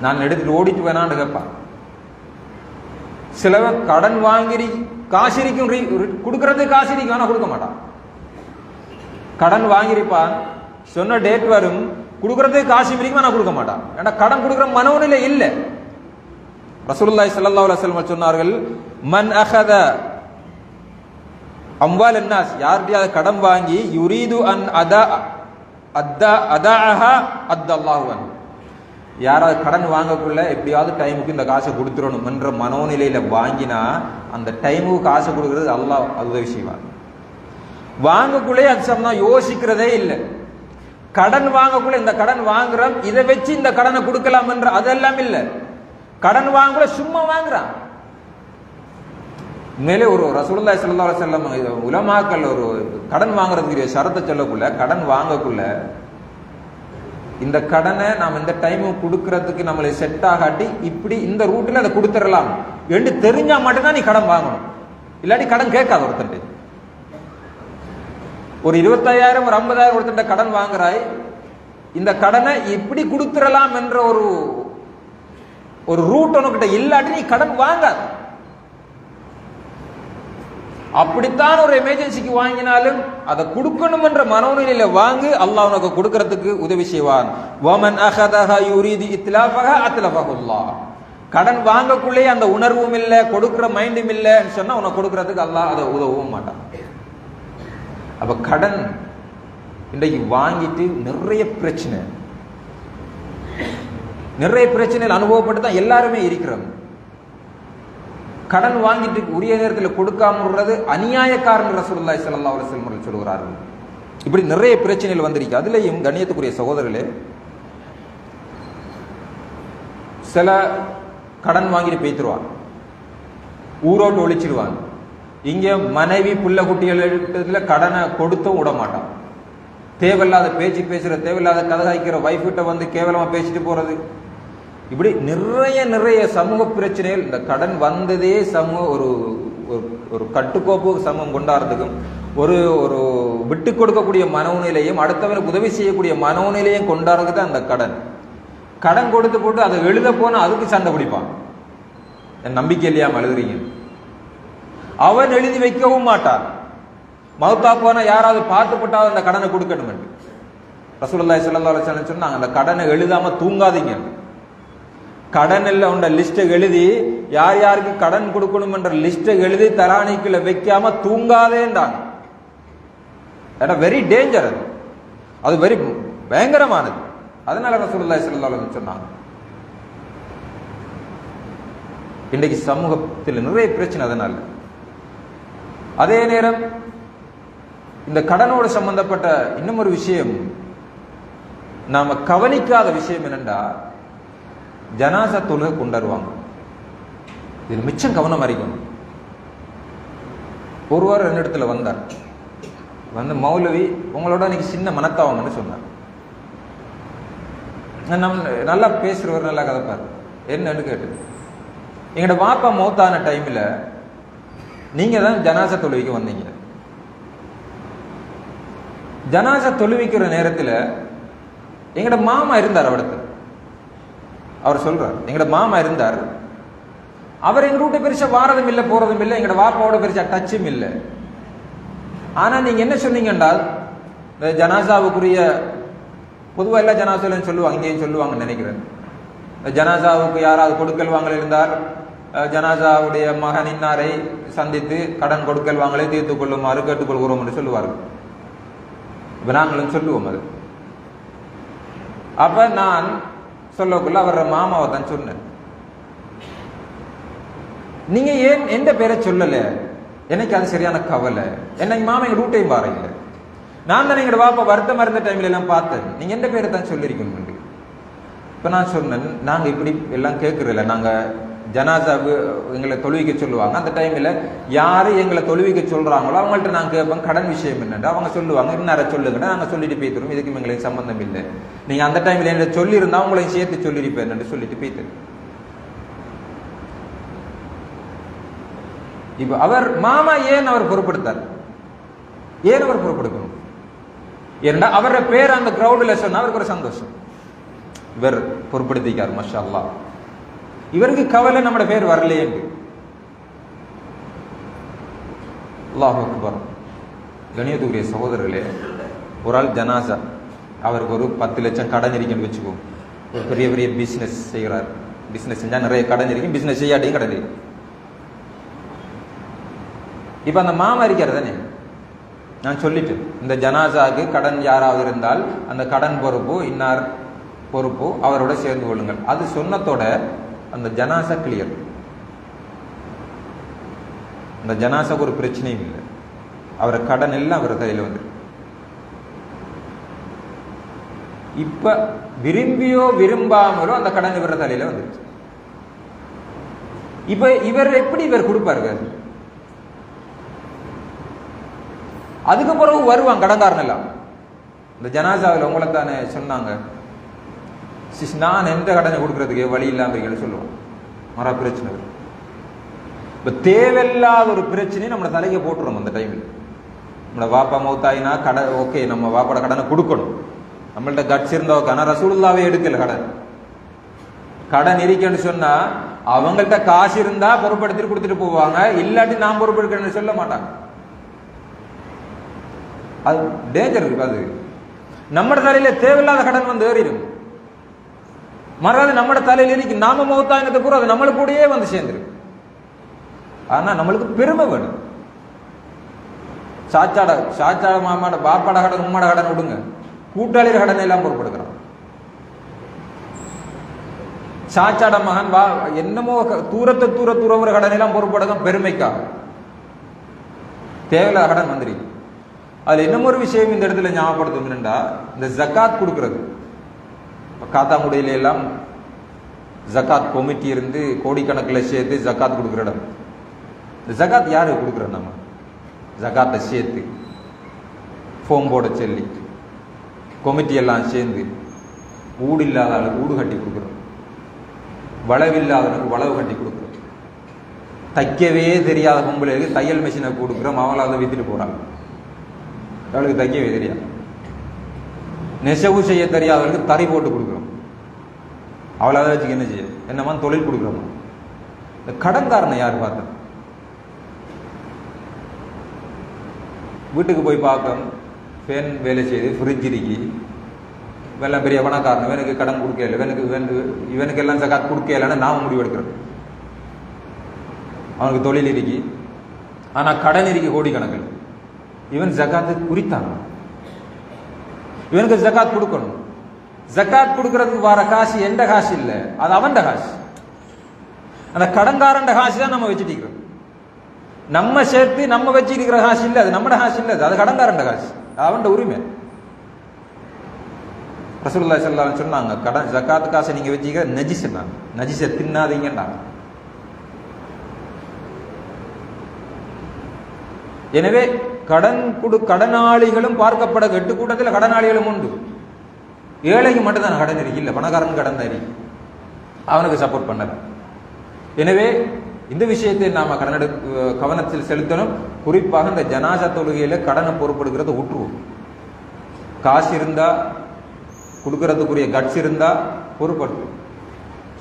நான் எடுத்துட்டு ஓடிட்டு வேணான்னு கேட்பான். சிலவன் கடன் வாங்கி காசு இருக்கும், கொடுக்கறது காசு இருக்கு, வேணா கொடுக்க மாட்டான். கடன் வாங்கிருப்பான், சொன்ன டேட் வரும், கொடுக்கறது காசு இருக்கு, வேணா கொடுக்க மாட்டான். ஏன்னா கடன் கொடுக்குற மனோநிலை இல்லை. ரசூலுல்லாஹி ஸல்லல்லாஹு அலைஹி வஸல்லம் சொன்னார்கள், மன் அகத அம்வால் அன்னாஸ், யார்கிட்டயாவது கடன் வாங்கி யுரீது அன் அதாஅஹா அத்தல்லாஹு அன்ஹு, யாராவது கடன் வாங்கக்குள்ள எப்படியாவது டைமுக்கு இந்த காசை கொடுத்துடணும் என்ற மனோநிலையில வாங்கினா அந்த டைமுக்கு காசு கொடுக்கறது அல்லாஹ் உதவி செய்வான். வாங்கக்குள்ளே அது சம்பந்தம் யோசிக்கிறதே இல்லை. கடன் வாங்கக்குள்ள இந்த கடன் வாங்குறோம், இதை வச்சு இந்த கடனை கொடுக்கலாம் என்ற அதெல்லாம் இல்லை. கடன் வாங்கல சும்மா வாங்குறான். மேலே ஒரு ரசூலுல்லாஹி ஸல்லல்லாஹு அலைஹி வஸல்லம் உலமாக்கள் ஒரு கடன் வாங்குறதுக்கு ஷரத்தை சொல்லக்குள்ள, கடன் வாங்கக்குள்ள இந்த கடனை நாம் இந்த டைம் கொடுக்கறதுக்கு நம்மளை செட் ஆகாட்டி இப்படி இந்த ரூட்ல அதை கொடுத்துடலாம் என்று தெரிஞ்சா மட்டும்தான் நீ கடன் வாங்கணும், இல்லாட்டி கடன் கேட்காத. ஒருத்தன் ஒரு 25,000 ஒரு 50,000 ஒருத்தன் கடன் வாங்குறாய், இந்த கடனை இப்படி கொடுத்துடலாம் என்ற ஒரு ரூட் உனக்கிட்ட இல்லாட்டி நீ கடன் வாங்காத. அப்படித்தான் ஒரு எமர்ஜென்சிக்கு வாங்கினாலும் அதை கொடுக்கணும் என்ற மனோநிலையில வாங்கி அல்லாஹ் உனக்கு கொடுக்கறதுக்கு உதவி செய்வான். வமன் அஹதஹா யுரீது இத்லாஃபஹா அத்லஃபஹுல்லாஹ். கடன் வாங்கக்குள்ளே அந்த உணர்வும் இல்லை, கொடுக்கிற மைண்டும் இல்லைன்னு சொன்னா உனக்கு கொடுக்கறதுக்கு அல்லாஹ் அதை உதவவும் மாட்டான். அப்ப கடன் இன்றைக்கு வாங்கிட்டு நிறைய பிரச்சனைகள் அனுபவப்பட்டு தான் எல்லாருமே இருக்கிறோம். கடன் வாங்கிட்டு உரிய நேரத்தில் கொடுக்காம விடுறது அநியாயக்காரன் ரசூலுல்லாஹி ஸல்லல்லாஹு அலைஹி வஸல்லம் சொல்கிறார்கள். இப்படி நிறைய பிரச்சனைகள் வந்திருக்கு. அதுலயும் கண்ணியத்துக்குரிய சகோதரர்களே, சில கடன் வாங்கிட்டு பேத்துருவாங்க, ஊரோட்டு ஒழிச்சிருவாங்க. இங்க மனைவி புள்ள குட்டிகள் கடனை கொடுத்தும் விட மாட்டான். தேவையில்லாத பேச்சு பேசுற, தேவையில்லாத கதை காய்க்கிற வைஃப்கிட்ட வந்து கேவலமா பேசிட்டு போறது, இப்படி நிறைய சமூக பிரச்சனைகள். இந்த கடன் வந்ததே சமூக ஒரு கட்டுக்கோப்பு சமூகம் கொண்டாடுறதுக்கும் ஒரு ஒரு விட்டு கொடுக்கக்கூடிய மனோநிலையும் அடுத்தவனுக்கு உதவி செய்யக்கூடிய மனோநிலையும் கொண்டாடுறது தான் அந்த கடன். கடன் கொடுத்து போட்டு அதை எழுத போனா அதுக்கு சண்டை பிடிப்பான். என் நம்பிக்கை இல்லையாம எழுதுறீங்க. அவன் எழுதி வைக்கவும் மாட்டான். மௌத்தா போனா யாராவது பார்த்துப்பட்டாவது அந்த கடனை கொடுக்கணும் என்று ரசூலுல்லாஹி ஸல்லல்லாஹு அலைஹி வஸல்லம் சொன்னாங்க. அந்த கடனை எழுதாம தூங்காதீங்க. கடன் எல்லாம் உண்ட லிஸ்ட்டை எழுதி யார் யாருக்கு கடன் கொடுக்கணும் என்ற லிஸ்ட்டை எழுதி தராணிக்குள்ள வைக்காம தூங்காதேன்றாங்க. வெரி டேஞ்சர், அது வெரி பயங்கரமானது. அதனால ரசூலுல்லாஹி ஸல்லல்லாஹு அலைஹி வஸல்லம் சொன்னாங்க. இன்றைக்கு சமூகத்தில் நிறைய பிரச்சனை. அதனால அதே நேரம் இந்த கடனோடு சம்பந்தப்பட்ட இன்னும் ஒரு விஷயம் நாம கவனிக்காத விஷயம் என்னண்டா, ஜனாசா தொழுகை கொண்டாடுவாங்க. இது மிச்சம் கவனம் அறிக்கணும். ஒருவர் என்னிடத்துல வந்தார், வந்து மௌலவி உங்களோட இன்னைக்கு சின்ன மனத்தாவங்கன்னு சொன்னார். நல்லா பேசுறவர், நல்லா கதைப்பார். என்னன்னு கேட்டு, எங்கட வாப்பா மௌத்தான டைம்ல நீங்க தான் ஜனாசா தொழுவிக்க வந்தீங்க. ஜனாசா தொழுவிக்கிற நேரத்தில் எங்கட மாமா இருந்தார். அவர் சொல்றார், எங்கட மாமா இருந்தார். அவர் எங்க வீட்டை பெருசா வாரதும் இல்லை, போறதும் இல்லை, எங்கட வாப்பாவோட பெருசா டச்சும் இல்லை. ஆனா நீங்க என்ன சொன்னீங்க என்றால், இந்த ஜனாசாவுக்குரிய பொதுவாக எல்லா ஜனாசாலையும் சொல்லுவாங்க, இங்கேயும் சொல்லுவாங்கன்னு நினைக்கிறேன். ஜனாசாவுக்கு யாராவது கொடுக்கல் வாங்கல் இருந்தால் ஜனாசாவுடைய மகன் இன்னாரை சந்தித்து கடன் கொடுக்கல் வாங்கலை தீர்த்துக் கொள்ளுமாறு கேட்டுக்கொள்கிறோம் என்று சொல்லுவார்கள். இப்ப நாங்களும் சொல்லுவோம் அது. அப்ப நான் சொல்லக்குள்ள அவர் மாமாவை தான் சொன்னேன், நீங்க ஏன் எந்த பேரை சொல்லல? எனக்கு அது சரியான கவலை. என்னை மாமா எங்க ரூட்டையும் பாருங்க. நான் தானே எங்க பாப்பா வருத்தமா இருந்த டைம்ல எல்லாம் பார்த்தேன், நீங்க எந்த பேரை தான் சொல்லிருக்கீங்க. இப்ப நான் சொன்னேன், நாங்க இப்படி எல்லாம் கேட்கறதில்ல, நாங்க ஜனாசாவுக்கு எங்களை தொழுவிக்க சொல்லுவாங்க. அந்த டைம்ல யாரு எங்களை தொழுவிக்க சொல்றாங்களோ அவங்கள்ட்ட நாங்க கேட்போம், கடன் விஷயம் என்னன்னு. அவங்க சொல்லுவாங்க, இன்னார சொல்லுங்கன்னு நாங்க சொல்லிட்டு போய்த்தரும், இதுக்கு எங்களுக்கு சம்பந்தம் இல்லை. நீங்க அந்த டைம்ல என்ன சொல்லி இருந்தா உங்களையும் சேர்த்து சொல்லிருப்பேன் சொல்லிட்டு போய்த்தரு. இப்ப அவர் மாமா ஏன் அவர் பொறுப்படுத்தார்? ஏன் அவர் பொறுப்படுத்தணும்? ஏன்னா அவரோட பேர் அந்த கிரௌட்ல சொன்னா அவருக்கு ஒரு சந்தோஷம். இவர் பொறுப்படுத்திக்கார், மாஷா அல்லாஹ். இவருக்கு கவலை நம்மட பேர் வரலையே. அல்லாஹ் அக்பர். கணியத்துக்குரிய சகோதரர்களே, ஒரு ஆள் ஜனாசா, அவருக்கு ஒரு 10 லட்சம் கடன் இருக்குன்னு வச்சுக்கோம். ஒரு பெரிய பெரிய பிசினஸ் செய்கிறார். பிசினஸ் செஞ்சா நிறைய கடன் இருக்கு, பிசினஸ் செய்யாட்டியும் கடன் இருக்கு. இப்ப அந்த மாமா இருக்காரு தானே, நான் சொல்லிட்டேன், இந்த ஜனாசாக்கு கடன் யாராவது இருந்தால் அந்த கடன் பொறுப்பு இன்னார் பொறுப்பு, அவரோட சேர்ந்து கொள்ளுங்கள். அது சொன்னதோட அந்த ஜனாசா கிளியர். அந்த ஜனாசாக்கு ஒரு பிரச்சனையும் இல்லை. அவரை கடன் எல்லாம் அவர் கையில் வந்து. இப்ப விரும்பியோ விரும்பாமலோ அந்த கடன் இவர தலையில வந்துருச்சு. இப்ப இவர் எப்படி இவர் கொடுப்பாரு? அதுக்கு பிறகு வருவாங்க கடன்காரன் எல்லாம். இந்த ஜனாசாவில் உங்களை தானே சொன்னாங்க, நான் எந்த கடனை கொடுக்கறதுக்கு வழி இல்லாம சொல்லுவோம். மர பிரச்சனை. இப்ப தேவையில்லாத ஒரு பிரச்சனையை நம்ம தலைக்க போட்டுறோம். அந்த டைம்ல நம்மளோட வாப்பா மௌத்தாயினா கடன், ஓகே நம்ம வாப்பாட கடனை கொடுக்கணும், நம்மள்ட்ட கட்சி இருந்தா ஓகே. ஆனா ரசூலுல்லாவே எடுக்கல கடன். கடன் இருக்குன்னு சொன்னா அவங்கள்ட்ட காசு இருந்தா பொறுப்படுத்தி கொடுத்துட்டு போவாங்க, இல்லாட்டி நான் பொறுப்பெடுக்கிறேன்னு சொல்ல மாட்டாங்க. அது டேஞ்சர் இருக்கு. அது நம்ம தலையில தேவையில்லாத கடன் வந்து ஏறிடும். மறாது நம்ம தலையில இருக்கு நாம மௌத்தாயினத்தை கூட அது நம்மளுக்கு கூடயே வந்து சேர்ந்துருக்கு. ஆனா நம்மளுக்கு பெருமை வேணும். சாச்சாட மாமாட பாப்பாட கடன் உம்மாட கடன் விடுங்க, கூட்டாளிகள் கடன் எல்லாம் பொறுப்படுக்கிறான். சாச்சாட மகன் என்னமோ தூர கடன் எல்லாம் பொறுப்படுக்க பெருமைக்காக தேவையில்லாத கடன் வந்துருக்கு. அது என்னமோ ஒரு விஷயம் இந்த இடத்துல ஞாபகப்படுத்தணும்னா, இந்த ஜக்காத் கொடுக்கறது. காத்தாங்குடியில எல்லாம் ஜக்காத் கமிட்டி இருந்து கோடிக்கணக்கில் சேர்த்து ஜக்காத் கொடுக்குற இடம். இந்த ஜக்காத் யாருக்கு கொடுக்குறோம்? நம்ம ஜக்காத்தை சேர்த்து ஃபோம் போட சொல்லி கமிட்டி எல்லாம் சேர்ந்து ஊடு இல்லாத ஆளுக்கு ஊடு கட்டி கொடுக்குறோம், வளவில்லாதவனுக்கு வளவு கட்டி கொடுக்குறோம், தைக்கவே தெரியாத பொம்பளைக்கு தையல் மிஷினை கொடுக்குறோம், அவளை அதை வித்துட்டு போறாங்க. அவளுக்கு தைக்கவே தெரியாது. நெசவு செய்ய தெரியாதவர்களுக்கு தறி போட்டு கொடுக்குறோம், அவளை அதை வச்சுக்க என்ன செய்ய என்னமா தொழில் கொடுக்குறோம். இந்த கடன்காரனை யார் பார்த்தா? வீட்டுக்கு போய் பார்க்க ஃபேன் வேலை செய்து ஃப்ரிட்ஜ் இருக்கி வெள்ளம் பெரிய பணக்காரன், இவனுக்கு கடன் கொடுக்கல, இவனுக்கு எல்லாம் ஜக்காத் கொடுக்கலன்னு நாம முடிவு எடுக்கிறோம். அவனுக்கு தொழில் இருக்கி ஆனா கடன் இருக்கி கோடிக்கணக்கில். இவன் ஜக்காத்து குறித்தான், இவனுக்கு ஜக்காத் கொடுக்கணும். ஜக்காத் கொடுக்கறதுக்கு வர காசு எந்த காசு இல்லை, அது அவன் காசு. அந்த கடன்காரன் காசு தான் நம்ம வச்சுட்டு இருக்கிறோம். நம்ம சேர்த்து நம்ம வச்சிருக்கிற காசு இல்லை, அது நம்ம காசு இல்லை, அது கடன்காரன் காசு, அவன் உரிமை. ரசூலுல்லாஹி ஸல்லல்லாஹு அலைஹி வஸல்லம் சொன்னாங்க, கடன் ஜக்காத் காசை நீங்க வச்சிக்கிற நஜிஸ்னாங்க, நஜிஸை தின்னாதீங்கன்னாங்க. எனவே கடனாளிகளும் பார்க்கப்பட, எட்டு கூட்டத்தில் கடனாளிகளும் உண்டு. ஏழைக்கு மட்டும்தான் கடன் இருக்கு, இல்லை பணக்காரன் கடன் தான் இருக்கு, அவனுக்கு சப்போர்ட் பண்ணல. எனவே இந்த விஷயத்தை நாம கவனத்தில் செலுத்தணும். குறிப்பாக இந்த ஜனாசா தொழுகையில கடனை பொறுப்படுகிறத விட்டுருவோம். காசு இருந்தா கொடுக்கறதுக்குரிய கட்ஸ் இருந்தா பொறுப்படுத்தும்.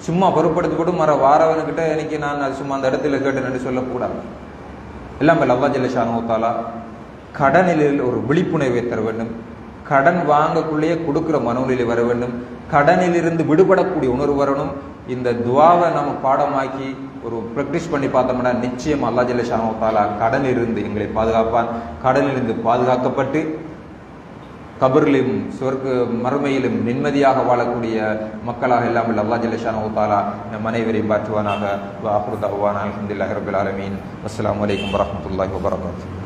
சும்மா பொறுப்படுத்தி போட்டு வாரவனுக்கிட்ட எனக்கு நான் அது சும்மா அந்த இடத்துல கேட்டேன்னு சொல்லக்கூடாது. எல்லாம் அல்லாஹ் ஜல்ல ஷானஹு வ தஆலா கடனில் ஒரு விழிப்புணர்வை தர வேண்டும். கடன் வாங்கக்குள்ளேயே கொடுக்கிற மனநிலை வர வேண்டும். கடனிலிருந்து விடுபடக்கூடிய உணர்வு வரணும். இந்த துவாவை நம்ம பாடமாக்கி ஒரு ப்ராக்டிஸ் பண்ணி பார்த்தோம்னா நிச்சயம் அல்லாஹ் ஜல்ல ஷானஹு வ தஆலா கடனிலிருந்து எங்களை பாதுகாப்பான். கடனிலிருந்து பாதுகாக்கப்பட்டு கபரிலும் சொர்க்க மறுமையிலும் நிம்மதியாக வாழக்கூடிய மக்களாக எல்லாம் அல்லாஹ் ஜல்ல ஷானஹு வ தஆலா நம் அனைவரையும் மாற்றுவானாக. வ ஆகிரு தஅவானா அல்ஹம்துலில்லாஹி ரப்பில் ஆலமீன். அஸ்ஸலாமு அலைக்கும் வரஹ்மத்துல்லாஹி வபரகாத்துஹு.